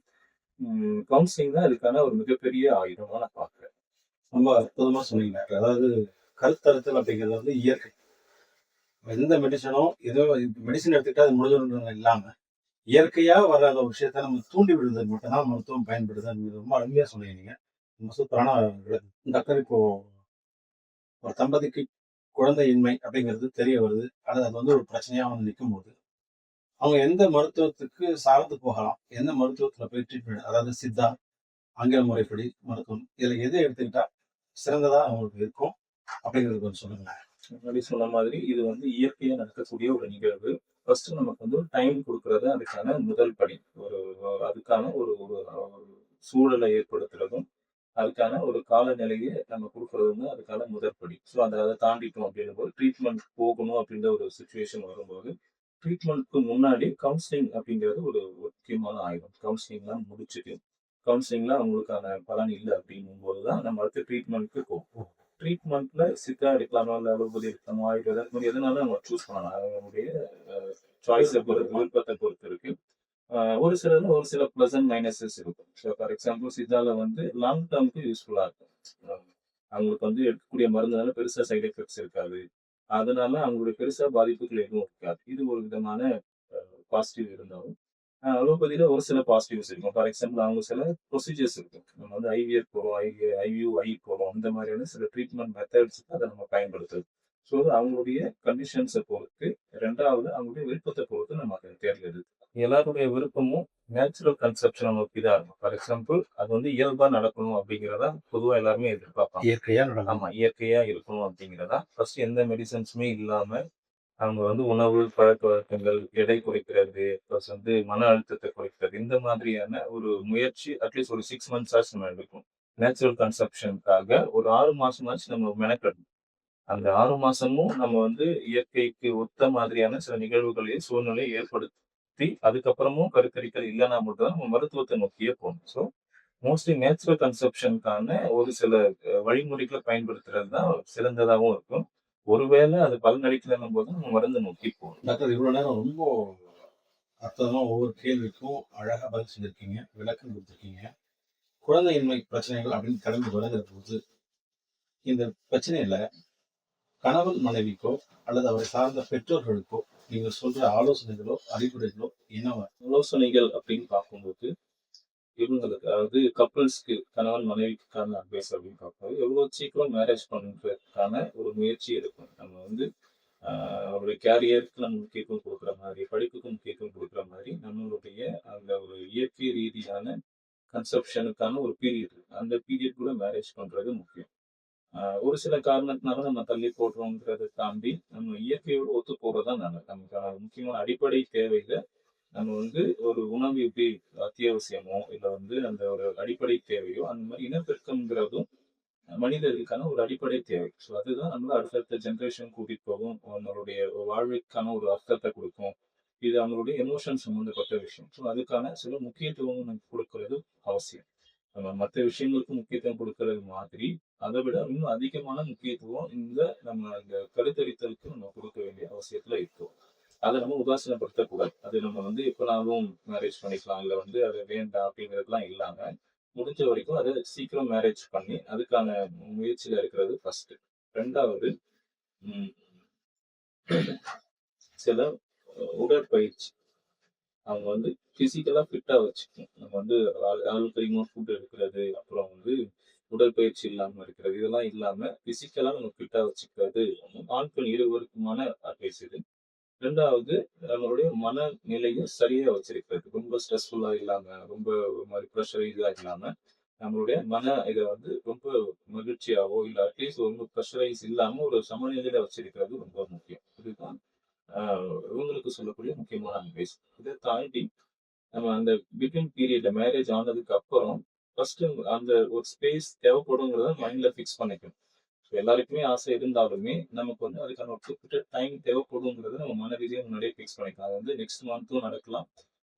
கவுன்சிலிங் தான் இதுக்கான ஒரு மிகப்பெரிய ஆயுதமா நான் பார்க்குறேன். ரொம்ப அற்புதமா சொன்னீங்க. அதாவது கருத்தரித்தல் அப்படிங்கிறது வந்து இயற்கை. எந்த மெடிசனோ ஏதோ மெடிசன் எடுத்துக்கிட்டா அது முடிஞ்சிடும் இல்லாம, இயற்கையா வராத ஒரு விஷயத்த நம்ம தூண்டி விடுறதுக்கு மட்டும் தான் மருத்துவம் பயன்படுது. ரொம்ப அருமையா சொன்னீங்க நீங்க. ரொம்ப சூப்பரான விளக்கம். டாக்டர், இப்போ ஒரு தம்பதிக்கு குழந்தையின்மை அப்படிங்கிறது தெரிய வருது. அல்லது அது வந்து ஒரு பிரச்சனையா வந்து நிக்கும்போது, அவங்க எந்த மருத்துவத்துக்கு சார்ந்து போகலாம்? எந்த மருத்துவத்துல போய் ட்ரீட்மெண்ட், அதாவது சித்தா, ஆங்கில முறைப்படி மருத்துவம், இதுல எத எடுத்துக்கிட்டா சிறந்ததா அவங்களுக்கு இருக்கும் அப்படிங்கிறது கொஞ்சம் சொல்லுங்களேன். முன்னாடி சொன்ன மாதிரி இது வந்து இயற்கையா நடக்கக்கூடிய ஒரு நிகழ்வு. ஃபர்ஸ்ட் நமக்கு வந்து டைம் குடுக்குறது அதுக்கான முதல் படி. ஒரு அதுக்கான ஒரு ஒரு ஒரு சூழலை ஏற்படுத்துறதும், அதுக்கான ஒரு காலநிலைய நம்ம குடுக்குறதும் தான் அதுக்கான முதல் படி. ஸோ அத தாண்டிட்டோம் அப்படின்னும்போது ட்ரீட்மெண்ட் போகணும் அப்படின்ற ஒரு சிச்சுவேஷன் வரும்போது, ட்ரீட்மெண்ட்க்கு முன்னாடி கவுன்சிலிங் அப்படிங்கிறது ஒரு ஒரு முக்கியமான ஆயுதம். கவுன்சிலிங்லாம் முடிச்சுட்டு, கவுன்சிலிங்ல அவங்களுக்கான பலன் இல்ல அப்படிங்கும்போது தான் நம்ம அடுத்து ட்ரீட்மெண்ட்க்கு போவோம். ட்ரீட்மெண்ட்ல சித்தா எடுக்கலாமா, இல்ல அலோபதி எடுக்கலாமா, ஆயுர்வேதா இந்த மாரி எதுனாலும் அவங்க சூஸ் பண்ணலாம். அது அவங்களுடைய சாய்ஸ பொறுத்து, விருப்பத்த பொறுத்து இருக்கு. ஒரு சிலது ஒரு சில பிளஸ் அண்ட் மைனஸஸ் இருக்கும். ஸோ ஃபார் எக்ஸாம்பிள் சித்தால வந்து லாங் டெர்ம்க்கு யூஸ்ஃபுல்லா இருக்கும். அஹ் அவங்களுக்கு வந்து எடுக்கக்கூடிய மருந்துனால பெருசா சைட் எஃபெக்ட்ஸ் இருக்காது. அதனால அவங்களுடைய பெருசா பாதிப்புகள் எதுவும் இருக்காது. இது ஒரு விதமான பாசிட்டிவ் இருந்தாலும், அலோபதியில ஒரு சில பாசிட்டிவ்ஸ் இருக்கும். ஃபார் எக்ஸாம்பிள் அவங்க சில ப்ரொசீஜர்ஸ் இருக்கும். நம்ம வந்து ஐவிஎஃப் போறோம், ஐயுஐ போறோம். இந்த மாதிரியான சில ட்ரீட்மெண்ட் மெத்தட்ஸ்க்கு அத நம்ம பயன்படுத்துறது. ஸோ அவங்களுடைய கண்டிஷன்ஸ பொறுத்து, 2வது அவங்களுடைய விருப்பத்த பொறுத்து நம்ம அத தேர்ந்தெடுக்கலாம். எல்லாருடைய விருப்பமும் நேச்சுரல் கன்செப்ஷன நோக்கி தான் இருக்கும். ஃபார் எக்ஸாம்பிள் அது வந்து இயல்பா நடக்கணும் அப்படிங்கிறத பொதுவா எல்லாருமே எதிர்பார்ப்பாங்க. இயற்கையா நடக்கும். ஆமா, இயற்கையா இருக்கணும் அப்படிங்கிறதா. ஃபர்ஸ்ட் எந்த மெடிசின்ஸுமே இல்லாம அவங்க வந்து உணவு, பழக்கவழக்கங்கள், எடை குறைக்கிறது, பிளஸ் வந்து மன அழுத்தத்தை குறைக்கிறது. இந்த மாதிரியான ஒரு முயற்சி அட்லீஸ்ட் ஒரு 6 மந்த்ஸ் ஆச்சு நம்ம எடுக்கணும். நேச்சுரல் கன்செப்ஷனுக்காக ஒரு 6 மாசமாச்சு நம்ம மெனக்கெடணும். அந்த 6 மாசமும் நம்ம வந்து இயற்கைக்கு ஒத்த மாதிரியான சில நிகழ்வுகளையும், சூழ்நிலையை ஏற்படுத்தி, அதுக்கப்புறமும் கருத்தரித்தல் இல்லன்னா மட்டும் தான் நம்ம மருத்துவத்தை நோக்கியே போணும். ஸோ, மோஸ்ட்லி நேச்சுரல் கன்செப்ஷனுக்கான ஒரு சில வழிமுறைகள பயன்படுத்துறது தான் சிறந்ததாவும் இருக்கும். ஒருவேளை அது பலனளிக்கலன்னும் போது நம்ம மருந்த நோக்கி போணும். டாக்டர், இவ்வளவு நேரம் ரொம்ப அற்புதமா ஒவ்வொரு கேள்விக்கும் அழகா பதில் செஞ்சிருக்கீங்க, விளக்கம் கொடுத்துருக்கீங்க. குழந்தையின்மை பிரச்சனைகள் அப்படின்னு கடந்து வருகிற போது, இந்த பிரச்சனையில கணவன் மனைவிக்கோ அல்லது அவரை சார்ந்த பெற்றோர்களுக்கோ நீங்க சொல்ற ஆலோசனைகளோ அறிவுரைகளோ என்னவா? ஆலோசனைகள் அப்படின்னு பார்க்கும்போது, இவங்களுக்கு அதாவது கப்பிள்ஸ்க்கு கணவன் மனைவிக்கான அட்வைஸ் அப்படின்னு பார்க்கும்போது, எவ்வளவு சீக்கிரம் மேரேஜ் பண்றதுக்கான ஒரு முயற்சி எடுக்கணும். நம்ம வந்து அவருடைய கேரியருக்கு நம்ம முக்கியத்துவம் குடுக்குற மாதிரி, படிப்புக்கு முக்கியத்துவம் குடுக்குற மாதிரி, நம்மளுடைய அந்த ஒரு இயற்கை ரீதியான கன்செப்ஷனுக்கான ஒரு பீரியட் இருக்கு. அந்த பீரியட் கூட மேரேஜ் பண்றது முக்கியம். ஒரு சில காரணத்தினால நம்ம தள்ளி போடுறோம்ங்கிறத தாண்டி, நம்ம இயற்கையோடு ஒத்து போறது தான் நல்லது. நமக்கான முக்கியமான அடிப்படை தேவைகள நம்ம வந்து ஒரு உணவு எப்படி அத்தியாவசியமோ, இல்ல வந்து அந்த ஒரு அடிப்படை தேவையோ, அந்த மாரி இனப்பெருக்கம்ங்கிறதும் மனிதர்களுக்கான ஒரு அடிப்படை தேவை. ஸோ அதுதான் நம்மள அடுத்தடுத்த ஜெனரேஷன் கூட்டிட்டு போகும். நம்மளுடைய வாழ்விற்கான ஒரு அர்த்தத்த குடுக்கும். இது அவங்களுடைய எமோஷன் சம்மந்தப்பட்ட விஷயம். ஸோ அதுக்கான சில முக்கியத்துவம் நம்ம குடுக்குறது அவசியம். நம்ம மத்த விஷயங்களுக்கு முக்கியத்துவம் குடுக்குறது மாதிரி, அத விட இன்னும் அதிகமான முக்கியத்துவம் இந்த கருத்தரித்தலுக்கு நம்ம குடுக்க வேண்டிய அவசியத்துல இருக்கு. அத நம்ம உதாசீனப்படுத்தக்கூடாது. அது நம்ம வந்து எப்பனாலும் மேரேஜ் பண்ணிக்கலாம். இல்ல வந்து அது வேண்டாம் அப்படிங்கிறதுலாம் இல்லாம, முடிஞ்ச வரைக்கும் அத சீக்கிரம் மேரேஜ் பண்ணி, அதுக்கான முயற்சியில இருக்கிறது ஃபர்ஸ்ட்டு. 2வது ம் சில உடற்பயிற்சி. அவங்க வந்து பிசிக்கலா ஃபிட்டா வச்சுக்கணும். நம்ம வந்து ஆரோக்கியமா ஃபுட் எடுக்கிறது, அப்புறம் வந்து உடற்பயிற்சி இல்லாம இருக்கிறது, இதெல்லாம் இல்லாம பிசிக்கலா நம்ம ஃபிட்டா வச்சுக்கிறது ஒண்ணு. ஆண், பெண் இருவருக்குமான அட்வைஸ் இது. 2வது நம்மளுடைய மனநிலைய சரியா வச்சிருக்கிறது. ரொம்ப ஸ்ட்ரெஸ்ஃபுல்லா இல்லாம, ரொம்ப ஒரு மாரி ப்ரெஷரைஸா இல்லாம, நம்மளுடைய இத வந்து ரொம்ப மகிழ்ச்சியாவோ, இல்ல அட்லீஸ்ட் ரொம்ப ப்ரெஷரைஸ் இல்லாம ஒரு சமநிலையில வச்சிருக்கிறது ரொம்ப முக்கியம். இதுதான் அ இவங்களுக்கு சொல்லக்கூடிய முக்கியமான அட்வைஸ். இத தாண்டி நம்ம அந்த பிட்வீன் பீரியட்ல மேரேஜ் ஆனதுக்கு அப்புறம் ஃபர்ஸ்ட் அந்த ஒரு ஸ்பேஸ் தேவைப்படுங்கிறத மைண்ட்ல ஃபிக்ஸ் பண்ணிக்கணும். எல்லாருக்குமே ஆசை இருந்தாலுமே, நமக்கு வந்து அதுக்கான ஒரு குறிப்பிட்ட டைம் தேவைப்படுங்கிறத நம்ம மன ரீதியா முன்னாடியே ஃபிக்ஸ் பண்ணிக்கலாம். அது வந்து நெக்ஸ்ட் மந்த்தும் நடக்கலாம்.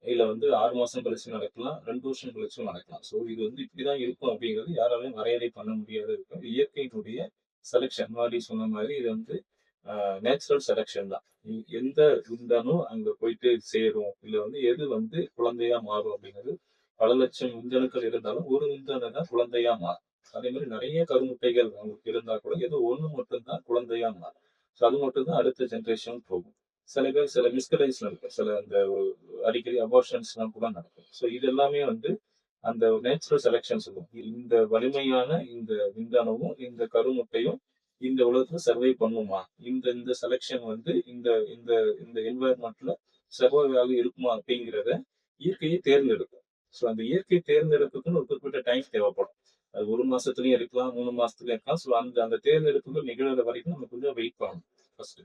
இல்ல வந்து 6 மாசம் கழிச்சு நடக்கலாம். 2 வருஷம் கழிச்சும் நடக்கலாம். ஸோ இது வந்து இப்படிதான் இருக்கும் அப்படிங்கிறது யாராலயும் வரையறை பண்ண முடியாத இருக்கும். இயற்கையினுடைய செலக்ஷன் முன்னாடி சொன்ன மாதிரி இது வந்து நேச்சுரல் செலக்ஷன் தான். எந்த விந்தணு அங்க போயிட்டு சேரும், இல்ல வந்து எது வந்து குழந்தையா மாறும் அப்படிங்கிறது பல லட்சம் விந்தணுக்கள் இருந்தாலும் ஒரு விந்தணு தான் குழந்தையா மாறும். அதே மாதிரி நிறைய கருமுட்டைகள் அவங்களுக்கு இருந்தா கூட ஏதோ ஒண்ணு மட்டும் தான் குழந்தையா மாறும். ஸோ அது மட்டும் தான் அடுத்த ஜெனரேஷன் போகும். சில பேர் சில மிஸ்கரேஜ் நடக்கும். சில அந்த ஒரு அடிக்கடி அபார்ஷன்ஸ்லாம் கூட நடக்கும். ஸோ இது எல்லாமே வந்து அந்த நேச்சுரல் செலக்ஷன் சொல்லுவோம். இந்த வலிமையான இந்த விந்தணுவும், இந்த கருமுட்டையும் இந்த உலகத்துல சர்வை பண்ணுமா? இந்த இந்த செலக்ஷன் வந்து இந்த இந்த இந்த என்வாயர்மெண்ட்ல சர்வைவ் ஆக இருக்குமா? அப்படிங்கிறத இயற்கையை தேர்ந்தெடுக்கும். ஸோ அந்த இயற்கை தேர்ந்தெடுப்புக்குன்னு ஒரு குறிப்பிட்ட டைம் தேவைப்படும். அது 1 மாசத்துலயும் இருக்கலாம், 3 மாசத்துலயும் இருக்கலாம். ஸோ அந்த அந்த தேர்ந்தெடுப்புகள் நிகழ்ற வரைக்கும் நம்ம கொஞ்சம் வெயிட் பண்ணணும் ஃபர்ஸ்ட்.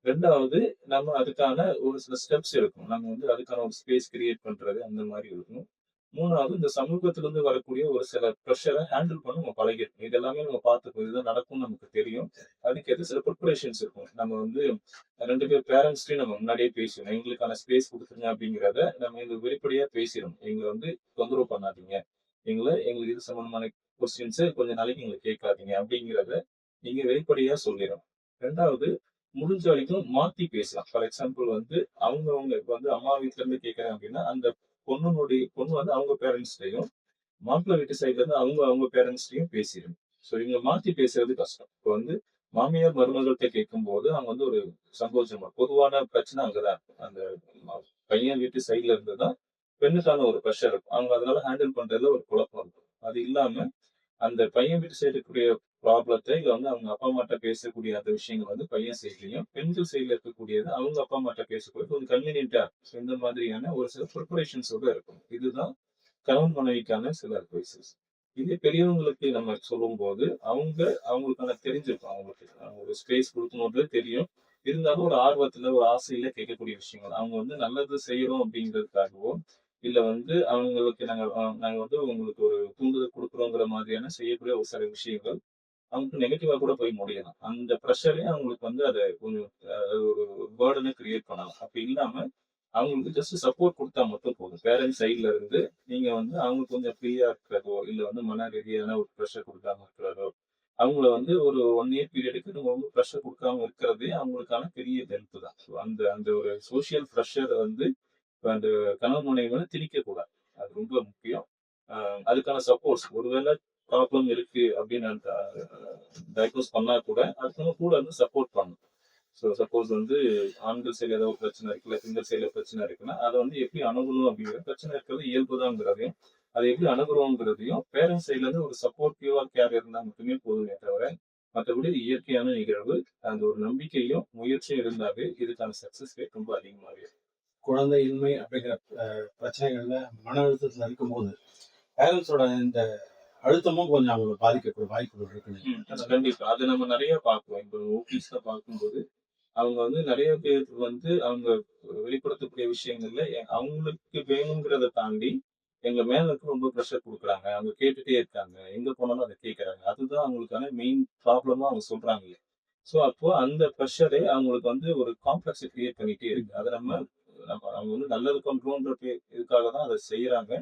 2வது நம்ம அதுக்கான ஒரு சில ஸ்டெப்ஸ் இருக்கும். நம்ம வந்து அதுக்கான ஒரு ஸ்பேஸ் கிரியேட் பண்றது அந்த மாரி இருக்கும். 3வது இந்த சமூகத்திலிருந்து வரக்கூடிய ஒரு சில பிரஷர ஹேண்டில் பண்ண நம்ம பழகிருக்கணும். இது எல்லாமே நம்ம பார்த்துப்போம். இதுதான் நடக்கும்னு நமக்கு தெரியும். அதுக்கேத்த சில ப்ரிப்பரேஷன்ஸ் இருக்கும். நம்ம வந்து 2 பேர் பேரண்ட்ஸ்ட்டயும் நம்ம முன்னாடியே பேசிடணும். எங்களுக்கான ஸ்பேஸ் குடுத்துருங்க அப்படிங்கிறத நம்ம இது வெளிப்படையா பேசிறணும். எங்கள வந்து தொந்தரவு பண்ணாதீங்க. எங்களுக்கு இது சம்பந்தமான கொஸ்டின்ஸ கொஞ்ச நாளைக்கு எங்கள கேட்காதீங்க அப்படிங்கிறத நீங்க வெளிப்படையா சொல்லிறணும். 2வது முடிஞ்ச வரைக்கும் மாத்தி பேசலாம். ஃபார் எக்ஸாம்பிள் வந்து அவங்கவங்க இப்ப வந்து அம்மா வீட்ல இருந்து கேட்கறாங்க அப்படின்னா, அந்த பொண்ணு வந்து அவங்க பேரண்ட்ஸ்ட்டயும், மாப்பிள்ளை வீட்டு சைடுல இருந்து அவங்க அவங்க பேரண்ட்ஸ்ட்டயும் பேசிறணும். ஸோ இவங்க மாத்தி பேசுறது கஷ்டம். இப்ப வந்து மாமியார் மருமகள்ட்ட கேட்கும்போது அவங்க வந்து ஒரு சங்கோச்சமா பொதுவான பிரச்சனை அங்கதான் இருக்கும். அந்த பையன் வீட்டு சைடுல இருந்து தான் பெண்ணுக்கான ஒரு ப்ரெஷர் இருக்கும். அவங்க அதனால ஹேண்டில் பண்றதுல ஒரு குழப்பம் இருக்கும். அது இல்லாம அந்த பையன் வீட்டு சைடு இருக்கக்கூடிய ப்ராப்ளத்த இல்ல வந்து அவங்க அப்பா அம்மாட்ட பேசக்கூடிய அந்த விஷயங்கள் வந்து பையன் சைட்லயும், பெண்கள் சைடுல இருக்கக்கூடியது அவங்க அப்பா அம்மாட்ட பேசக்கூடிய கொஞ்சம் கன்வீனியன்ட்டா இருக்கும். ஸோ இந்த மாதிரியான ஒரு சில ப்ரிப்பரேஷன்ஸோட இருக்கும். இதுதான் கணவன் மனைவிக்கான சில அட்வைசஸ். இதே பெரியவங்களுக்கு நம்ம சொல்லும்போது, அவங்களுக்கான தெரிஞ்சிருக்கும். அவங்களுக்கு ஒரு ஸ்பேஸ் குடுக்கணுன்றது தெரியும். இருந்தாலும் ஒரு ஆர்வத்துல, ஒரு ஆசையில கேட்கக்கூடிய விஷயங்கள். அவங்க வந்து நல்லது செய்யறோம் அப்படிங்கிறதுக்காகவோ, இல்ல வந்து அவங்களுக்கு நாங்க வந்து உங்களுக்கு ஒரு தூண்டுதல் குடுக்குறோங்கிற மாதிரியான செய்யக்கூடிய ஒரு சில விஷயங்கள், அவங்களுக்கு நெகட்டிவா கூட போய் முடியலாம். அந்த பிரஷரே அவங்களுக்கு வந்து அத கொஞ்சம் ஒரு பர்டன கிரியேட் பண்ணலாம். அப்படி இல்லாம, அவங்களுக்கு ஜஸ்ட் சப்போர்ட் குடுத்தா மட்டும் போதும். பேரண்ட்ஸ் சைட்ல இருந்து நீங்க வந்து அவங்க கொஞ்சம் ஃப்ரீயா இருக்கிறதோ, இல்ல வந்து மன ரீதியான ஒரு பிரஷர் குடுக்காம இருக்கிறதோ, அவங்கள வந்து ஒரு 1 இயர் பீரியடுக்கு நம்ம வந்து பிரஷர் குடுக்காம இருக்கிறதே அவங்களுக்கான பெரிய ஹெல்ப் தான். ஸோ அந்த அந்த ஒரு சோசியல் பிரஷர வந்து அந்த கணவன் மனைவி மேல திணிக்கக்கூடாது. அது ரொம்ப முக்கியம். அ அதுக்கான சப்போர்ட்ஸ் ஒருவேளை ப்ராப்ளம் இருக்கு அப்படின்னு டயக்னோஸ் பண்ணா கூட, அதுக்கான கூட இருந்து சப்போர்ட் பண்ணணும். ஸோ சப்போஸ் வந்து ஆண்கள் சைடுல ஏதாவது பிரச்சனை இருக்கு, இல்ல பெண்கள் சைடுல பிரச்சனை இருக்குன்னா, அத வந்து எப்படி அணுகணும் அப்படிங்கிறது பிரச்சனை இருக்கிறது இயல்புதாங்கிறதையும், அதை எப்படி அணுகுறோங்கிறதையும் பேரண்ட்ஸ் சைடுல இருந்து ஒரு சப்போர்ட்டிவா கேர் இருந்தா மட்டுமே போதுமே தவிர, மற்றபடி இது இயற்கையான நிகழ்வு. அந்த ஒரு நம்பிக்கையும், முயற்சியும் இருந்தாவே இதுக்கான சக்சஸ் ரேட் ரொம்ப அதிகமாவே இருக்கும். குழந்தையின்மை அப்படிங்கிற பிரச்சனைகள்ல மன அழுத்தத்துல இருக்கும்போது பேரண்ட்ஸோட இந்த அழுத்தமும் கொஞ்சம் அவங்க பாதிக்கக்கூடிய வாய்ப்புகள் இருக்குன்னு. கண்டிப்பா. அது நம்ம நெறைய பார்க்குறோம். இப்போ ஓபிஸ்ல பார்க்கும்போது, அவங்க வந்து நெறைய பேர் வந்து அவங்க வெளிப்படுத்தக்கூடிய விஷயங்கள்ல அவங்களுக்கு வேணுங்கிறத தாண்டி, எங்க மேல இருக்க ரொம்ப பிரஷர் குடுக்குறாங்க. அவங்க கேட்டுட்டே இருக்காங்க. எங்க போனாலும் அத கேட்கறாங்க. அதுதான் அவங்களுக்கான மெயின் ப்ராப்ளமா அவங்க சொல்றாங்களே. ஸோ அப்போ அந்த பிரஷரே அவங்களுக்கு வந்து ஒரு காம்ப்ளெக்ஸ கிரியேட் பண்ணிட்டே இருக்கு. அத நம்ம நம்ம அவங்க வந்து நல்லது பண்றோன்ற இதுக்காக தான் அத செய்யறாங்க.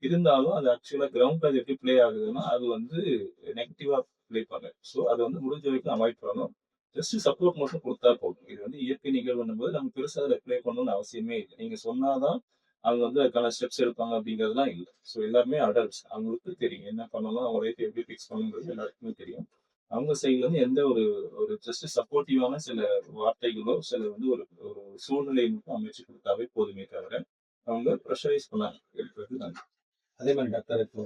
இருந்தாலும் அது ஆக்சுவலா கிரவுண்ட்ல அது எப்படி ப்ளே ஆகுதுன்னா, அது வந்து நெகட்டிவா ப்ளே பண்ணுது. ஸோ அத வந்து முடிஞ்ச வரைக்கும் அவாய்ட் பண்ணணும். ஜஸ்ட் சப்போர்ட் மட்டும் குடுத்தா போதும். இது வந்து இயற்கை நிகழ்வுன்னும்போது நம்ம பெருசா அதுல ப்ளே பண்ணணும்னு அவசியமே இல்ல. நீங்க சொன்னா தான் அவங்க வந்து அதுக்கான ஸ்டெப்ஸ் எடுப்பாங்க அப்படிங்கிறதுலாம் இல்ல. ஸோ எல்லாருமே அடல்ட்ஸ். அவங்களுக்கு தெரியும். என்ன பண்ணணும், அவங்க லைஃப் எப்படி ஃபிக்ஸ் பண்ணணுங்கிறது எல்லாருக்குமே தெரியும். அவங்க சைடுல இருந்து எந்த ஒரு ஒரு ஜஸ்ட் சப்போர்ட்டிவான சில வார்த்தைகளோ, சில வந்து ஒரு ஒரு சூழ்நிலையை மட்டும் அமைச்சு குடுத்தாவே போதுமே தவிர, அவங்க ப்ரெஷரைஸ் பண்ண எடுக்கிறது நல்லது. அதே மாதிரி டாக்டர் இப்போ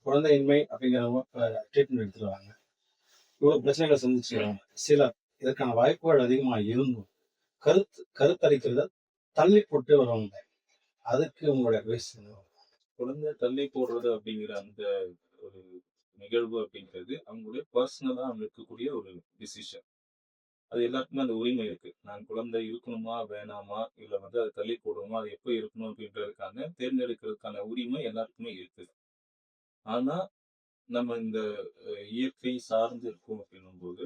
குழந்தையின்மை அப்படிங்கிறவங்க ட்ரீட்மெண்ட் எடுத்துருவாங்க, இவ்வளவு பிரச்சனைகளை சந்திச்சுக்கிறாங்க. சிலர் இதற்கான வாய்ப்புகள் அதிகமா இருந்தும் கருத்தரிக்கிறத தள்ளி போட்டு வருவாங்க. அதுக்கு உங்களுடைய அட்வைஸ் என்ன? குழந்தை தள்ளி போடுறது அப்படிங்கிற அந்த ஒரு நிகழ்வு அப்படிங்கிறது அவங்களுடைய பர்சனலா அவங்க இருக்கக்கூடிய ஒரு டிசிஷன். அது எல்லாருக்குமே அந்த உரிமை இருக்கு. நான் குழந்தை இருக்கணுமா வேணாமா, இல்ல வந்து அதை தள்ளி போடணுமா, அது எப்போ இருக்கணும் அப்படின்றதுக்கான தேர்ந்தெடுக்கிறதுக்கான உரிமை எல்லாருக்குமே இருக்குது. ஆனா நம்ம இந்த இயற்கை சார்ந்து இருக்கோம் அப்படின்னும்போது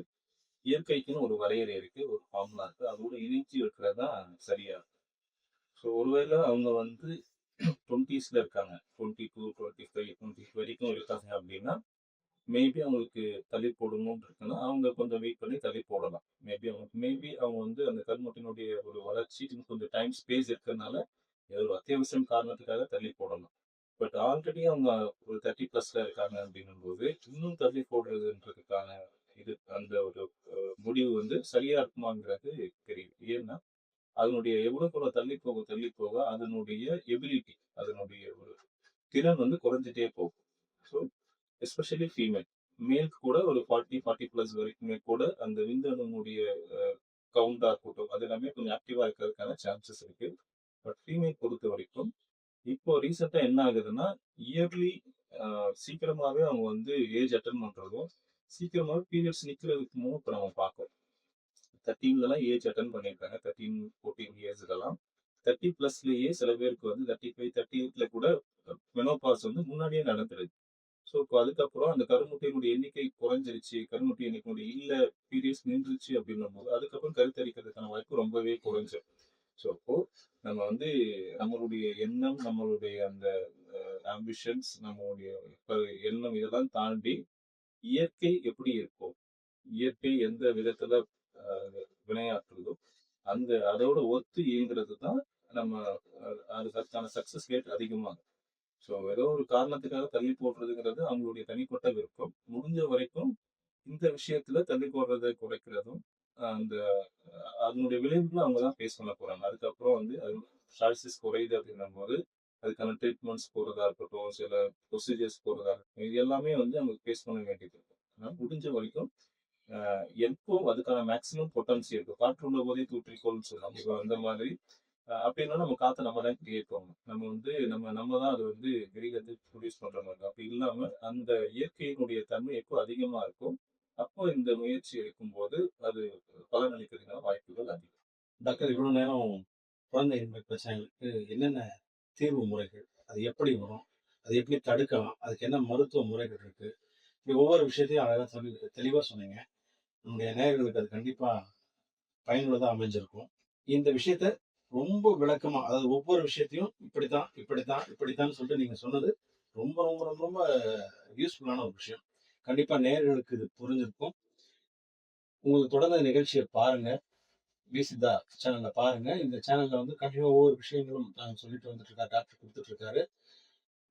இயற்கைக்குன்னு ஒரு வரையறை இருக்கு, ஒரு ஃபார்முலா இருக்கு. அதோட இணைச்சி வைக்கிறது தான் சரியா இருக்கும். ஸோ ஒருவேளை அவங்க வந்து 20ஸ்ல இருக்காங்க, 22, 25, 20 வரைக்கும் இருக்காங்க அப்படின்னா மேபி அவங்களுக்கு தள்ளி போடணும்னு இருக்குன்னா அவங்க கொஞ்சம் வெயிட் பண்ணி தள்ளி போடலாம். மேபி அவங்க வந்து அந்த கருமுட்டினுடைய ஒரு வளர்ச்சிக்கு கொஞ்சம் டைம் ஸ்பேஸ் இருக்கிறதுனால ஏதோ ஒரு அத்தியாவசியம் காரணத்துக்காக தள்ளி போடலாம். பட் ஆல்ரெடி அவங்க ஒரு 30+ இருக்காங்க அப்படின்னும்போது இன்னும் தள்ளி போடுறதுன்றதுக்கான இது அந்த ஒரு முடிவு வந்து சரியா இருக்குமாங்கிறது தெரியும். ஏன்னா அதனுடைய எவ்வளவு தள்ளி போக அதனுடைய எபிலிட்டி, அதனுடைய ஒரு திறன் வந்து குறைஞ்சிட்டே போகும். ஸோ எஸ்பெஷலி ஃபீமேல், மேல்க்கு கூட ஒரு 40+ வரைக்குமே கூட அந்த விந்தணுனுடைய கவுண்டா இருக்கட்டும் அது எல்லாமே கொஞ்சம் ஆக்டிவா இருக்கிறதுக்கான சான்சஸ் இருக்கு. பட் ஃபீமேல் பொறுத்த வரைக்கும் இப்போ ரீசெண்டா என்ன ஆகுதுன்னா இயர்லி சீக்கிரமாவே அவங்க வந்து ஏஜ் அட்டன் பண்றதும் சீக்கிரமாவே பீரியட்ஸ் நிக்கிறதுக்கு இப்போ நம்ம பார்க்கோம். 13லலாம் ஏஜ் அட்டன் பண்ணியிருக்காங்க, 13, 14 இயர்ஸ்லலாம். 30+லயே சில பேருக்கு வந்து 35, 38ல கூட மெனோபாஸ் வந்து முன்னாடியே நடந்துருது. ஸோ இப்போ அதுக்கப்புறம் அந்த கருமுட்டையினுடைய எண்ணிக்கை குறைஞ்சிருச்சு, கருமுட்டை எண்ணிக்கையுடைய இல்ல, பீரியட்ஸ் நின்றுச்சு அப்படின்னும் போது அதுக்கப்புறம் கருத்தரிக்கிறதுக்கான வாய்ப்பு ரொம்பவே குறைஞ்சிரும். ஸோ அப்போ நம்ம வந்து நம்மளுடைய எண்ணம், நம்மளுடைய அந்த ஆம்பிஷன்ஸ், நம்மளுடைய எண்ணம் இதெல்லாம் தாண்டி இயற்கை எப்படி இருக்கும், இயற்கை எந்த விதத்துல வினையாற்றுதோ அந்த அதோட ஒத்து இயங்குறது தான் நம்ம அதுக்கான சக்சஸ் ரேட் அதிகமாகும். ஸோ ஏதோ ஒரு காரணத்துக்காக தள்ளி போடுறதுங்கிறது அவங்களுடைய தனிப்பட்ட விருப்பம். முடிஞ்ச வரைக்கும் இந்த விஷயத்துல தள்ளி போடுறதை குறைக்கிறதும் அந்த அதனுடைய விளைவுகளை அவங்க தான் ஃபேஸ் பண்ண போறாங்க. அதுக்கப்புறம் வந்து அது சாய்ஸஸ் குறையுது அப்படின்னும் போது அதுக்கான ட்ரீட்மெண்ட்ஸ் போறதா இருக்கட்டும், சில ப்ரொசீஜர்ஸ் போறதா இருக்கட்டும், இது எல்லாமே வந்து அவங்க ஃபேஸ் பண்ண வேண்டியது இருக்கும். ஆனால் முடிஞ்ச வரைக்கும் எப்போ அதுக்கான மேக்ஸிமம் பொட்டன்சி இருக்கு. காற்று உள்ள போதே தூற்றிக்கோள்னு சொல்லுவாங்க. இப்போ அந்த மாதிரி அப்படின்னா நம்ம காற்றை நம்ம தான் கிரியேட் பண்ணணும். நம்ம வந்து நம்ம தான் அதை வந்து வெளியில இருந்து ப்ரொடியூஸ் பண்ற மாதிரி. அப்படி இல்லாம அந்த இயற்கையினுடைய தன்மை எப்போ அதிகமா இருக்கும் அப்போ இந்த முயற்சி எடுக்கும்போது அது பலனளிக்கிறதுக்கான வாய்ப்புகள் அதிகம். டாக்டர் இவ்வளவு நேரம் குழந்தையின்மை பிரச்சனைகளுக்கு என்னென்ன தீர்வு முறைகள், அது எப்படி வரும், அது எப்படி தடுக்கலாம், அதுக்கு என்ன மருத்துவ முறைகள் இருக்கு, இப்படி ஒவ்வொரு விஷயத்தையும் அழகா சொல்லி தெளிவா சொன்னீங்க. நம்முடைய நேயர்களுக்கு அது கண்டிப்பா பயனுள்ளதா அமைஞ்சிருக்கும். இந்த விஷயத்த ரொம்ப விளக்கமா, அதாவது ஒவ்வொரு விஷயத்தையும் இப்படித்தான், இப்படித்தான், இப்படித்தான் சொல்லிட்டு நீங்க சொன்னது ரொம்ப ரொம்ப ரொம்ப ரொம்ப யூஸ்ஃபுல்லான ஒரு விஷயம். கண்டிப்பா நேயர்களுக்கு இது புரிஞ்சிருக்கும். உங்களுக்கு தொடர்ந்து இந்த நிகழ்ச்சியை பாருங்க. விசிதா சேனல்ல பாருங்க. இந்த சேனல்ல வந்து கண்டிப்பா ஒவ்வொரு விஷயங்களும் நாங்க சொல்லிட்டு வந்துட்டு இருக்காரு, டாக்டர் கொடுத்துட்டு இருக்காரு.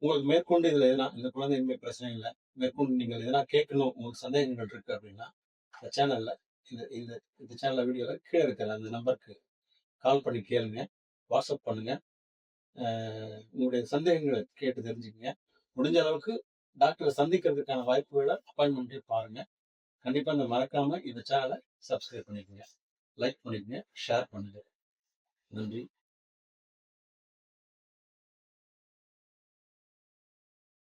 உங்களுக்கு மேற்கொண்டு இதுல எதனா இந்த குழந்தையின்மை பிரச்சனைகள்ல மேற்கொண்டு நீங்கள் எதனா கேட்கணும், உங்களுக்கு சந்தேகங்கள் இருக்கு அப்படின்னா இந்த சேனல்ல இந்த இந்த இந்த சேனல்ல வீடியோல கீழே இருக்கிற அந்த நம்பருக்கு கால் பண்ணி கேளுங்க, வாட்ஸ்அப் பண்ணுங்க. உங்களுடைய சந்தேகங்களை கேட்டு தெரிஞ்சுக்கங்க. முடிஞ்ச அளவுக்கு டாக்டரை சந்திக்கிறதுக்கான வாய்ப்புகளை அப்பாயின்மெண்ட்டே பாருங்க. கண்டிப்பா இந்த மறக்காம இந்த சேனலை சப்ஸ்கிரைப் பண்ணிக்கோங்க, லைக் பண்ணிக்கங்க, ஷேர் பண்ணுங்க. நன்றி.